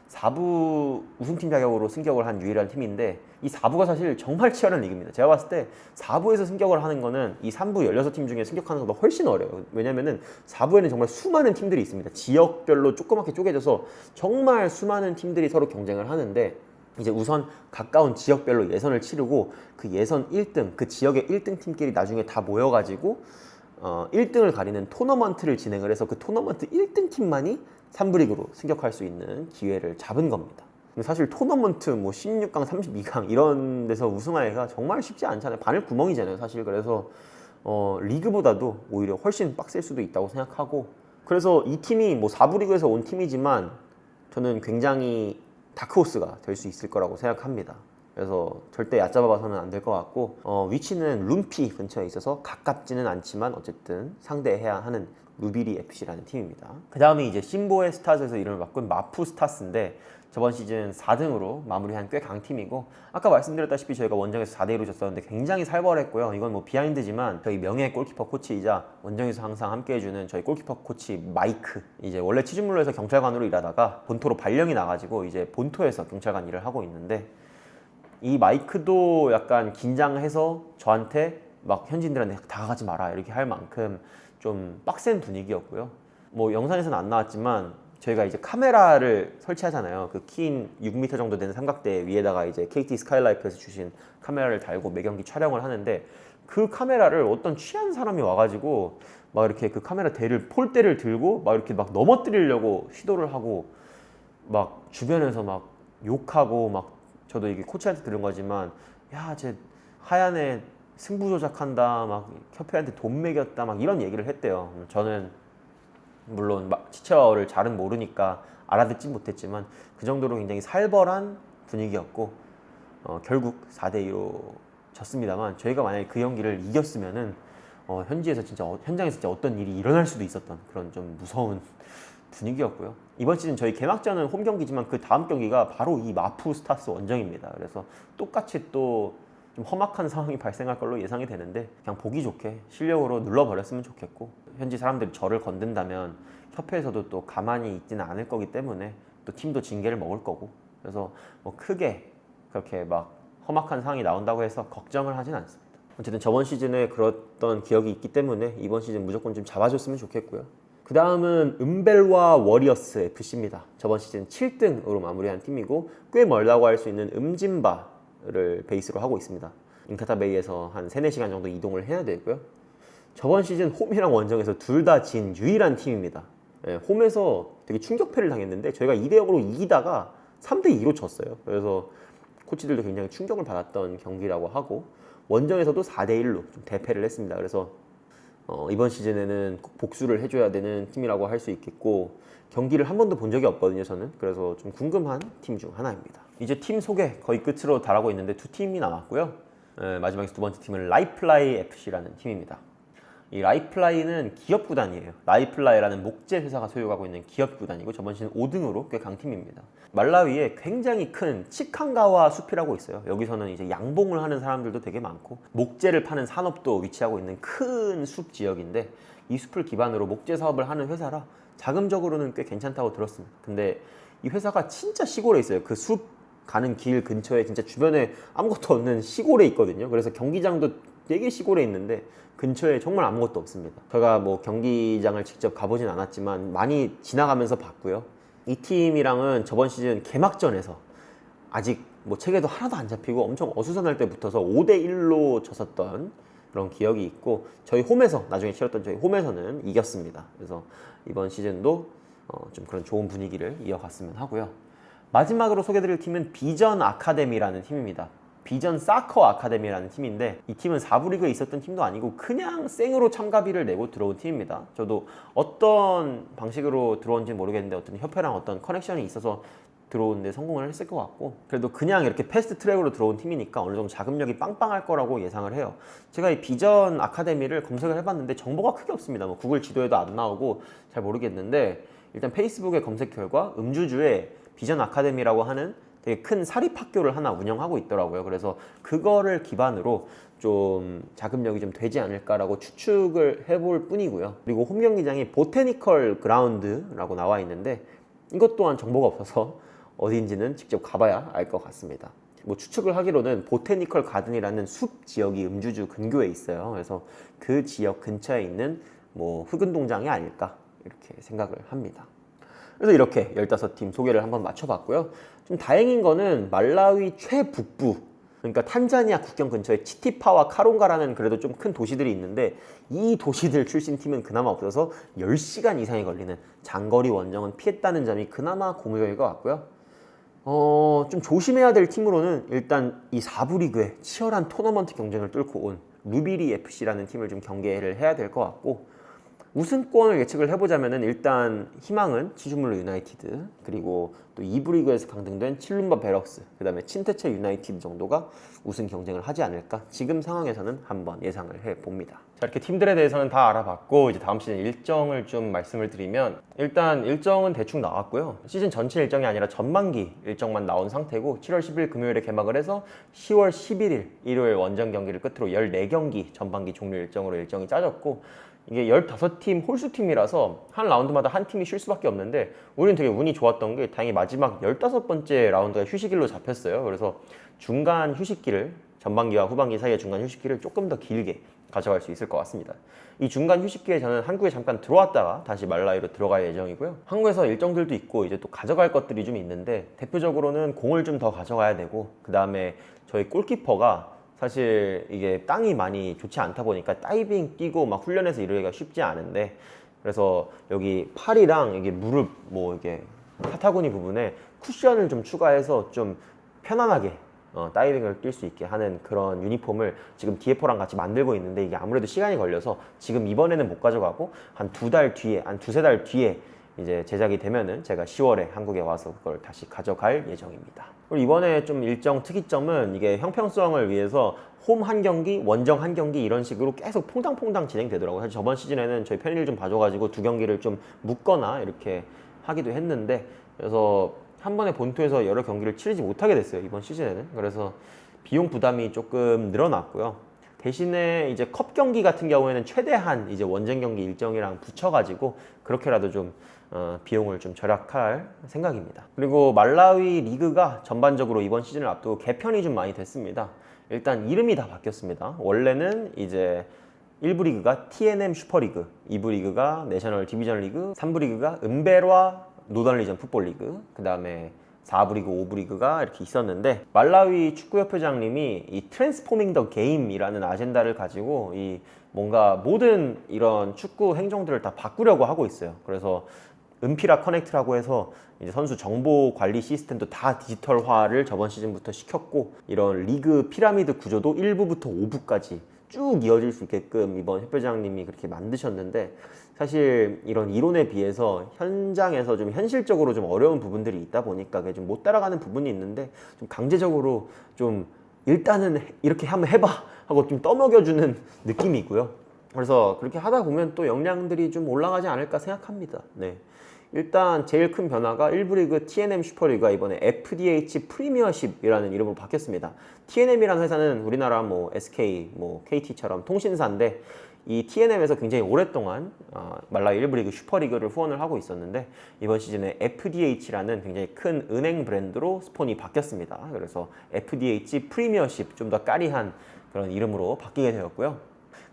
4부 우승팀 자격으로 승격을 한 유일한 팀인데 이 4부가 사실 정말 치열한 리그입니다. 제가 봤을 때 4부에서 승격을 하는 거는 이 3부 16팀 중에 승격하는 것보다 훨씬 어려워요. 왜냐면은 4부에는 정말 수많은 팀들이 있습니다. 지역별로 조그맣게 쪼개져서 정말 수많은 팀들이 서로 경쟁을 하는데 이제 우선 가까운 지역별로 예선을 치르고 그 예선 1등, 그 지역의 1등 팀끼리 나중에 다 모여가지고 1등을 가리는 토너먼트를 진행을 해서 그 토너먼트 1등 팀만이 3부 리그로 승격할 수 있는 기회를 잡은 겁니다. 근데 사실 토너먼트 뭐 16강, 32강 이런 데서 우승하기가 정말 쉽지 않잖아요. 바늘 구멍이잖아요, 사실. 그래서 리그보다도 오히려 훨씬 빡셀 수도 있다고 생각하고, 그래서 이 팀이 뭐 4부 리그에서 온 팀이지만 저는 굉장히 다크호스가 될 수 있을 거라고 생각합니다. 그래서 절대 얕잡아 봐서는 안 될 것 같고, 위치는 룸피 근처에 있어서 가깝지는 않지만 어쨌든 상대해야 하는 루비리 FC라는 팀입니다. 그 다음에 이제 심보의 스타즈에서 이름을 바꾼 마푸 스타스인데 저번 시즌 4등으로 마무리한 꽤 강팀이고, 아까 말씀드렸다시피 저희가 원정에서 4대1로 졌었는데 굉장히 살벌했고요. 이건 뭐 비하인드지만 저희 명예 골키퍼 코치이자 원정에서 항상 함께해주는 저희 골키퍼 코치 마이크, 이제 원래 치즈물로에서 경찰관으로 일하다가 본토로 발령이 나가지고 이제 본토에서 경찰관 일을 하고 있는데, 이 마이크도 약간 긴장해서 저한테 막 현지인들한테 다가가지 마라 이렇게 할 만큼 좀 빡센 분위기였고요. 뭐 영상에서는 안 나왔지만 저희가 이제 카메라를 설치하잖아요. 그 긴 6m 정도 되는 삼각대 위에다가 이제 KT 스카이라이프에서 주신 카메라를 달고 매경기 촬영을 하는데, 그 카메라를 어떤 취한 사람이 와가지고 막 이렇게 그 카메라 대를 폴대를 들고 막 이렇게 막 넘어뜨리려고 시도를 하고, 막 주변에서 막 욕하고, 막 저도 이게 코치한테 들은 거지만 야, 쟤 하얀애 승부 조작한다, 막 협회한테 돈 매겼다, 막 이런 얘기를 했대요. 저는 물론 치체어를 잘은 모르니까 알아듣진 못했지만 그 정도로 굉장히 살벌한 분위기였고, 결국 4대2로 졌습니다만 저희가 만약에 그 경기를 이겼으면은 현장에서 진짜 어떤 일이 일어날 수도 있었던 그런 좀 무서운 분위기였고요. 이번 시즌 저희 개막전은 홈 경기지만 그 다음 경기가 바로 이 마푸 스타스 원정입니다. 그래서 똑같이 또 좀 험악한 상황이 발생할 걸로 예상이 되는데 그냥 보기 좋게 실력으로 눌러버렸으면 좋겠고, 현지 사람들이 저를 건든다면 협회에서도 또 가만히 있지는 않을 거기 때문에 또 팀도 징계를 먹을 거고, 그래서 뭐 크게 그렇게 막 험악한 상황이 나온다고 해서 걱정을 하진 않습니다. 어쨌든 저번 시즌에 그랬던 기억이 있기 때문에 이번 시즌 무조건 좀 잡아줬으면 좋겠고요. 그 다음은 은벨와 워리어스 FC입니다. 저번 시즌 7등으로 마무리한 팀이고 꽤 멀다고 할 수 있는 음진바를 베이스로 하고 있습니다. 인카타베이에서 한 3-4시간 정도 이동을 해야 되고요. 저번 시즌 홈이랑 원정에서 둘 다 진 유일한 팀입니다. 홈에서 되게 충격패를 당했는데 저희가 2대0으로 이기다가 3대2로 졌어요. 그래서 코치들도 굉장히 충격을 받았던 경기라고 하고, 원정에서도 4대1로 좀 대패를 했습니다. 그래서 이번 시즌에는 꼭 복수를 해줘야 되는 팀이라고 할 수 있겠고, 경기를 한 번도 본 적이 없거든요, 저는. 그래서 좀 궁금한 팀 중 하나입니다. 이제 팀 소개 거의 끝으로 달하고 있는데 두 팀이 남았고요. 마지막에 두 번째 팀은 라이플라이 FC라는 팀입니다. 이 라이플라이는 기업 구단이에요. 라이플라이라는 목재 회사가 소유하고 있는 기업 구단이고 저번 시즌 5등으로 꽤 강팀입니다. 말라위에 굉장히 큰 치칸가와 숲이라고 있어요. 여기서는 이제 양봉을 하는 사람들도 되게 많고 목재를 파는 산업도 위치하고 있는 큰 숲 지역인데, 이 숲을 기반으로 목재 사업을 하는 회사라 자금적으로는 꽤 괜찮다고 들었습니다. 근데 이 회사가 진짜 시골에 있어요. 그 숲 가는 길 근처에 진짜 주변에 아무것도 없는 시골에 있거든요. 그래서 경기장도 되게 시골에 있는데 근처에 정말 아무것도 없습니다. 제가 뭐 경기장을 직접 가보진 않았지만 많이 지나가면서 봤고요. 이 팀이랑은 저번 시즌 개막전에서 아직 뭐 체계도 하나도 안 잡히고 엄청 어수선할 때 붙어서 5대1로 졌었던 그런 기억이 있고, 저희 홈에서 나중에 치렀던 저희 홈에서는 이겼습니다. 그래서 이번 시즌도 좀 그런 좋은 분위기를 이어갔으면 하고요. 마지막으로 소개드릴 팀은 비전 아카데미라는 팀입니다. 비전 사커 아카데미라는 팀인데, 이 팀은 4부 리그에 있었던 팀도 아니고 그냥 생으로 참가비를 내고 들어온 팀입니다. 저도 어떤 방식으로 들어온지는 모르겠는데 어떤 협회랑 어떤 커넥션이 있어서 들어오는데 성공을 했을 것 같고, 그래도 그냥 이렇게 패스트 트랙으로 들어온 팀이니까 어느 정도 자금력이 빵빵할 거라고 예상을 해요. 제가 이 비전 아카데미를 검색을 해봤는데 정보가 크게 없습니다. 뭐 구글 지도에도 안 나오고 잘 모르겠는데, 일단 페이스북의 검색 결과 음주주에 비전 아카데미라고 하는 되게 큰 사립학교를 하나 운영하고 있더라고요. 그래서 그거를 기반으로 좀 자금력이 좀 되지 않을까라고 추측을 해볼 뿐이고요. 그리고 홈 경기장이 보테니컬 그라운드라고 나와 있는데 이것 또한 정보가 없어서 어딘지는 직접 가봐야 알 것 같습니다. 뭐 추측을 하기로는 보테니컬 가든이라는 숲 지역이 음주주 근교에 있어요. 그래서 그 지역 근처에 있는 뭐 흑은 동장이 아닐까 이렇게 생각을 합니다. 그래서 이렇게 15팀 소개를 한번 맞춰봤고요. 좀 다행인 거는 말라위 최북부, 그러니까 탄자니아 국경 근처에 치티파와 카론가라는 그래도 좀 큰 도시들이 있는데 이 도시들 출신 팀은 그나마 없어서 10시간 이상이 걸리는 장거리 원정은 피했다는 점이 그나마 고무적일 것 같고요. 좀 조심해야 될 팀으로는 일단 이 4부 리그에 치열한 토너먼트 경쟁을 뚫고 온 루비리 FC라는 팀을 좀 경계를 해야 될 것 같고, 우승권을 예측을 해보자면은 일단 희망은 치주물로 유나이티드, 그리고 또 2부 리그에서 강등된 칠룸바 베럭스, 그 다음에 친테체 유나이티드 정도가 우승 경쟁을 하지 않을까 지금 상황에서는 한번 예상을 해봅니다. 자, 이렇게 팀들에 대해서는 다 알아봤고 이제 다음 시즌 일정을 좀 말씀을 드리면, 일단 일정은 대충 나왔고요. 시즌 전체 일정이 아니라 전반기 일정만 나온 상태고 7월 10일 금요일에 개막을 해서 10월 11일 일요일 원정 경기를 끝으로 14경기 전반기 종료 일정으로 일정이 짜졌고, 이게 15팀 홀수팀이라서 한 라운드마다 한 팀이 쉴 수밖에 없는데 우리는 되게 운이 좋았던 게 다행히 마지막 15번째 라운드가 휴식일로 잡혔어요. 그래서 중간 휴식기를, 전반기와 후반기 사이의 중간 휴식기를 조금 더 길게 가져갈 수 있을 것 같습니다. 이 중간 휴식기에 저는 한국에 잠깐 들어왔다가 다시 말라위로 들어갈 예정이고요. 한국에서 일정들도 있고 이제 또 가져갈 것들이 좀 있는데, 대표적으로는 공을 좀 더 가져가야 되고, 그 다음에 저희 골키퍼가 사실 이게 땅이 많이 좋지 않다 보니까 다이빙 뛰고 막 훈련해서 이러기가 쉽지 않은데, 그래서 여기 팔이랑 여기 무릎 뭐 이게 타타구니 부분에 쿠션을 좀 추가해서 좀 편안하게 다이빙을 뛸 수 있게 하는 그런 유니폼을 지금 DF랑 같이 만들고 있는데, 이게 아무래도 시간이 걸려서 지금 이번에는 못 가져가고 한 2달 뒤에, 한 2~3달 뒤에 이제 제작이 되면은 제가 10월에 한국에 와서 그걸 다시 가져갈 예정입니다. 그리고 이번에 좀 일정 특이점은 이게 형평성을 위해서 홈 한 경기, 원정 한 경기 이런 식으로 계속 퐁당퐁당 진행되더라고요. 사실 저번 시즌에는 저희 편의를 좀 봐줘가지고 2경기를 좀 묶거나 이렇게 하기도 했는데, 그래서 한 번에 본토에서 여러 경기를 치르지 못하게 됐어요, 이번 시즌에는. 그래서 비용 부담이 조금 늘어났고요. 대신에 이제 컵 경기 같은 경우에는 최대한 이제 원정 경기 일정이랑 붙여가지고 그렇게라도 좀 비용을 좀 절약할 생각입니다. 그리고 말라위 리그가 전반적으로 이번 시즌을 앞두고 개편이 좀 많이 됐습니다. 일단 이름이 다 바뀌었습니다. 원래는 이제 1부 리그가 TNM 슈퍼리그, 2부 리그가 내셔널 디비전 리그, 3부 리그가 은베라 노던 리전 풋볼 리그, 그 다음에 4부 리그, 5부 리그가 이렇게 있었는데, 말라위 축구협회장님이 이 트랜스포밍 더 게임이라는 아젠다를 가지고 이 뭔가 모든 이런 축구 행정들을 다 바꾸려고 하고 있어요. 그래서 은피라 커넥트라고 해서 이제 선수 정보 관리 시스템도 다 디지털화를 저번 시즌부터 시켰고, 이런 리그 피라미드 구조도 1부부터 5부까지 쭉 이어질 수 있게끔 이번 협회장님이 그렇게 만드셨는데, 사실 이런 이론에 비해서 현장에서 좀 현실적으로 좀 어려운 부분들이 있다 보니까 그게 좀 못 따라가는 부분이 있는데, 좀 강제적으로 좀 일단은 이렇게 한번 해봐 하고 좀 떠먹여주는 느낌이 있고요. 그래서 그렇게 하다 보면 또 역량들이 좀 올라가지 않을까 생각합니다. 네. 일단 제일 큰 변화가 1부 리그 TNM 슈퍼리그가 이번에 FDH 프리미어십이라는 이름으로 바뀌었습니다. TNM이라는 회사는 우리나라 뭐 SK, 뭐 KT처럼 통신사인데, 이 TNM에서 굉장히 오랫동안 말라위 1부 리그 슈퍼리그를 후원을 하고 있었는데, 이번 시즌에 FDH라는 굉장히 큰 은행 브랜드로 스폰이 바뀌었습니다. 그래서 FDH 프리미어십, 좀 더 까리한 그런 이름으로 바뀌게 되었고요.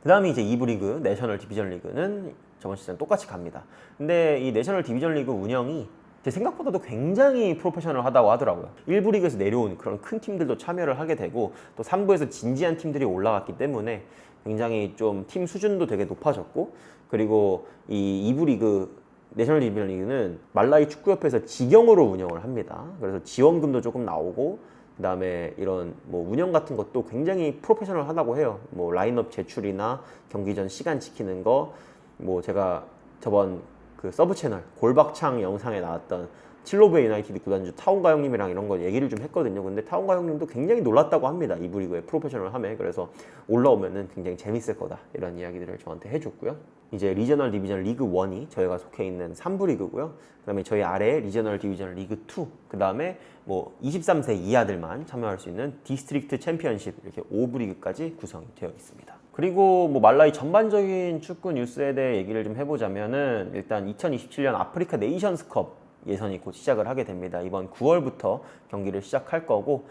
그 다음에 이제 2부 리그 내셔널 디비전 리그는 저번 시즌 똑같이 갑니다. 근데 이 내셔널 디비전 리그 운영이 제 생각보다도 굉장히 프로페셔널하다고 하더라고요. 1부 리그에서 내려온 그런 큰 팀들도 참여를 하게 되고, 또 3부에서 진지한 팀들이 올라갔기 때문에 굉장히 좀 팀 수준도 되게 높아졌고, 그리고 이 2부 리그 내셔널 디비전 리그는 말라위 축구협회에서 직영으로 운영을 합니다. 그래서 지원금도 조금 나오고, 그 다음에 이런 뭐 운영 같은 것도 굉장히 프로페셔널하다고 해요. 뭐 라인업 제출이나 경기 전 시간 지키는 거, 뭐 제가 저번 그 서브 채널 골박창 영상에 나왔던 칠로베 유나이티드 구단주 타운가 형님이랑 이런 거 얘기를 좀 했거든요. 근데 타운가 형님도 굉장히 놀랐다고 합니다, 2부 리그의 프로페셔널함에. 그래서 올라오면은 굉장히 재밌을 거다, 이런 이야기들을 저한테 해줬고요. 이제 리저널 디비전 리그 1이 저희가 속해 있는 3부 리그고요. 그 다음에 저희 아래에 리저널 디비전 리그 2, 그 다음에 뭐 23세 이하들만 참여할 수 있는 디스트릭트 챔피언십, 이렇게 5부 리그까지 구성이 되어 있습니다. 그리고 뭐 말라위 전반적인 축구 뉴스에 대해 얘기를 좀 해보자면은, 일단 2027년 아프리카 네이션스컵 예선이 곧 시작을 하게 됩니다. 이번 9월부터 경기를 시작할 거고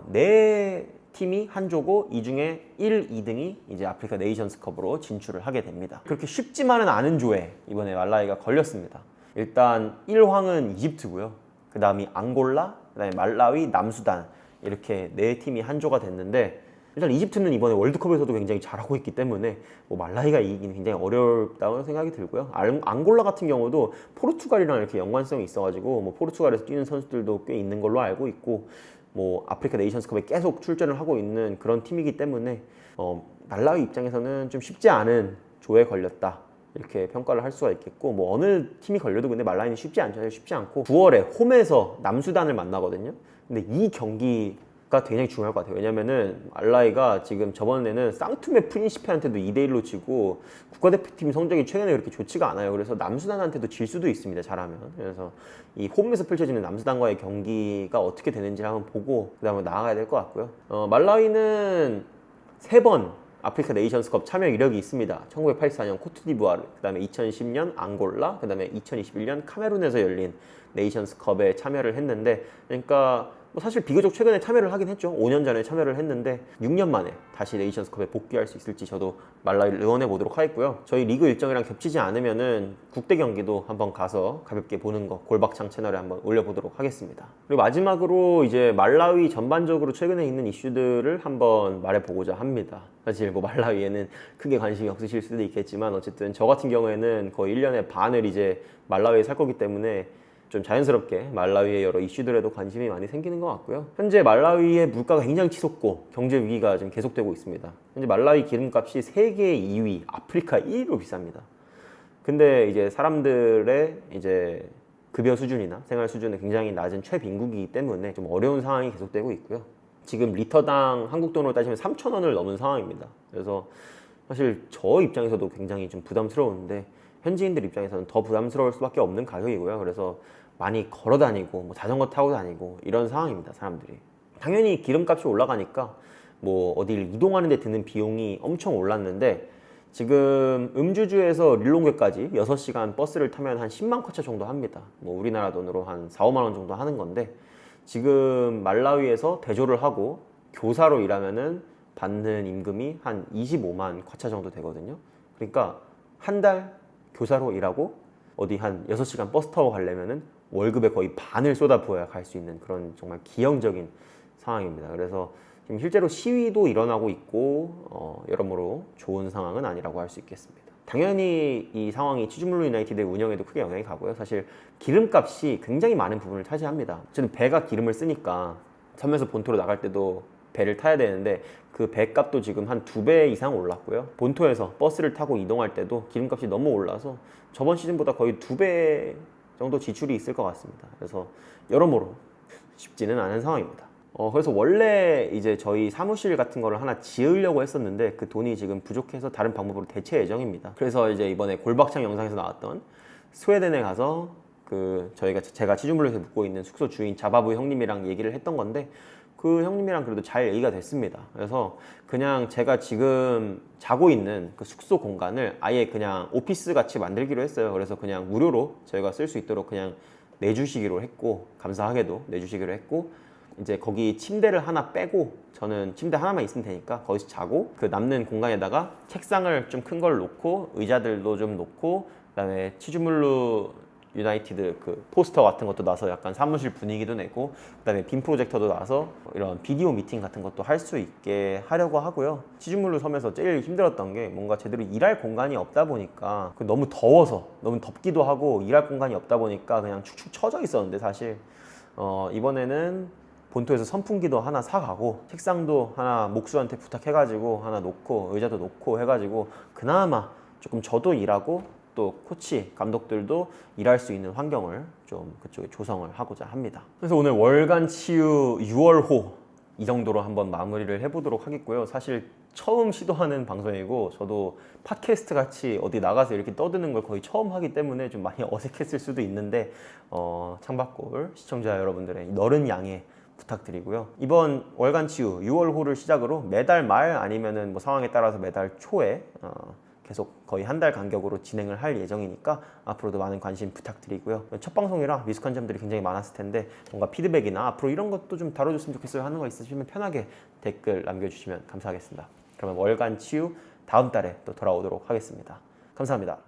네 팀이 한 조고 이 중에 1, 2등이 이제 아프리카 네이션스컵으로 진출을 하게 됩니다. 그렇게 쉽지만은 않은 조에 이번에 말라위가 걸렸습니다. 일단 1황은 이집트고요. 그 다음이 앙골라, 그 다음에 말라위, 남수단 이렇게 네 팀이 한 조가 됐는데 일단 이집트는 이번에 월드컵에서도 굉장히 잘하고 있기 때문에 뭐 말라위가 이기기는 굉장히 어렵다고 생각이 들고요. 앙골라 같은 경우도 포르투갈이랑 이렇게 연관성이 있어가지고 뭐 포르투갈에서 뛰는 선수들도 꽤 있는 걸로 알고 있고 뭐 아프리카 네이션스컵에 계속 출전을 하고 있는 그런 팀이기 때문에 말라위 입장에서는 좀 쉽지 않은 조에 걸렸다 이렇게 평가를 할 수가 있겠고 뭐 어느 팀이 걸려도 근데 말라위는 쉽지 않죠. 쉽지 않고 9월에 홈에서 남수단을 만나거든요. 근데 이 경기가 굉장히 중요할 것 같아요. 왜냐면은 말라위가 지금 저번에는 쌍투메 프린시페한테도 2대1로 지고 국가대표팀 성적이 최근에 그렇게 좋지가 않아요. 그래서 남수단한테도 질 수도 있습니다. 잘하면. 그래서 이 홈에서 펼쳐지는 남수단과의 경기가 어떻게 되는지를 한번 보고 그 다음에 나아가야 될 것 같고요. 말라위는 3번 아프리카 네이션스컵 참여 이력이 있습니다. 1984년 코트디부아르, 그 다음에 2010년 앙골라, 그 다음에 2021년 카메룬에서 열린 네이션스컵에 참여를 했는데 그러니까 뭐 사실 비교적 최근에 참여를 하긴 했죠. 5년 전에 참여를 했는데 6년 만에 다시 네이션스컵에 복귀할 수 있을지 저도 말라위를 응원해 보도록 하겠고요. 저희 리그 일정이랑 겹치지 않으면은 국대 경기도 한번 가서 가볍게 보는 거 골박창 채널에 한번 올려보도록 하겠습니다. 그리고 마지막으로 이제 말라위 전반적으로 최근에 있는 이슈들을 한번 말해보고자 합니다. 사실 뭐 말라위에는 크게 관심이 없으실 수도 있겠지만 어쨌든 저 같은 경우에는 거의 1년의 반을 이제 말라위에 살 거기 때문에 좀 자연스럽게 말라위의 여러 이슈들에도 관심이 많이 생기는 것 같고요. 현재 말라위의 물가가 굉장히 치솟고 경제 위기가 지금 계속되고 있습니다. 현재 말라위 기름값이 세계 2위, 아프리카 1위로 비쌉니다. 근데 이제 사람들의 이제 급여 수준이나 생활 수준이 굉장히 낮은 최빈국이기 때문에 좀 어려운 상황이 계속되고 있고요. 지금 리터당 한국 돈으로 따지면 3,000원을 넘은 상황입니다. 그래서 사실 저 입장에서도 굉장히 좀 부담스러운데 현지인들 입장에서는 더 부담스러울 수밖에 없는 가격이고요. 그래서 많이 걸어 다니고 뭐 자전거 타고 다니고 이런 상황입니다. 사람들이 당연히 기름값이 올라가니까 뭐 어딜 이동하는 데 드는 비용이 엄청 올랐는데 지금 음주주에서 릴롱게까지 6시간 버스를 타면 한 10만 쿼차 정도 합니다. 뭐 우리나라 돈으로 한 4, 5만 원 정도 하는 건데 지금 말라위에서 대조를 하고 교사로 일하면은 받는 임금이 한 25만 쿼차 정도 되거든요. 그러니까 한 달 교사로 일하고 어디 한 6시간 버스 타고 가려면은 월급의 거의 반을 쏟아부어야 갈 수 있는 그런 정말 기형적인 상황입니다. 그래서 지금 실제로 시위도 일어나고 있고 여러모로 좋은 상황은 아니라고 할 수 있겠습니다. 당연히 이 상황이 치즈물로 유나이티드의 운영에도 크게 영향이 가고요. 사실 기름값이 굉장히 많은 부분을 차지합니다. 저는 배가 기름을 쓰니까 섬에서 본토로 나갈 때도 배를 타야 되는데 그 배값도 지금 한 2배 이상 올랐고요. 본토에서 버스를 타고 이동할 때도 기름값이 너무 올라서 저번 시즌보다 거의 2배 정도 지출이 있을 것 같습니다. 그래서 여러모로 쉽지는 않은 상황입니다. 그래서 원래 이제 저희 사무실 같은 거를 하나 지으려고 했었는데 그 돈이 지금 부족해서 다른 방법으로 대체 예정입니다. 그래서 이제 이번에 골박창 영상에서 나왔던 스웨덴에 가서 제가 치즈물로에서 묵고 있는 숙소 주인 자바부 형님이랑 얘기를 했던 건데 그 형님이랑 그래도 잘 얘기가 됐습니다. 그래서 그냥 제가 지금 자고 있는 그 숙소 공간을 아예 그냥 오피스 같이 만들기로 했어요. 그래서 그냥 무료로 저희가 쓸 수 있도록 그냥 내주시기로 했고, 감사하게도 내주시기로 했고, 이제 거기 침대를 하나 빼고 저는 침대 하나만 있으면 되니까 거기서 자고 그 남는 공간에다가 책상을 좀 큰 걸 놓고 의자들도 좀 놓고 그다음에 치즈물루 유나이티드 그 포스터 같은 것도 놔서 약간 사무실 분위기도 내고 그다음에 빔 프로젝터도 놔서 이런 비디오 미팅 같은 것도 할 수 있게 하려고 하고요. 치즈물루 섬에서 제일 힘들었던 게 뭔가 제대로 일할 공간이 없다 보니까 너무 더워서 너무 덥기도 하고 일할 공간이 없다 보니까 그냥 축축 처져 있었는데 사실 이번에는 본토에서 선풍기도 하나 사가고 책상도 하나 목수한테 부탁해가지고 하나 놓고 의자도 놓고 해가지고 그나마 조금 저도 일하고 또 코치, 감독들도 일할 수 있는 환경을 좀 그쪽에 조성을 하고자 합니다. 그래서 오늘 월간 치유 6월호 이 정도로 한번 마무리를 해보도록 하겠고요. 사실 처음 시도하는 방송이고 저도 팟캐스트 같이 어디 나가서 이렇게 떠드는 걸 거의 처음 하기 때문에 좀 많이 어색했을 수도 있는데 창밖골 시청자 여러분들의 너른 양해 부탁드리고요. 이번 월간 치유 6월호를 시작으로 매달 말 아니면은 뭐 상황에 따라서 매달 초에 계속 거의 한 달 간격으로 진행을 할 예정이니까 앞으로도 많은 관심 부탁드리고요. 첫 방송이라 미숙한 점들이 굉장히 많았을 텐데 뭔가 피드백이나 앞으로 이런 것도 좀 다뤄줬으면 좋겠어요 하는 거 있으시면 편하게 댓글 남겨주시면 감사하겠습니다. 그러면 월간 치유 다음 달에 또 돌아오도록 하겠습니다. 감사합니다.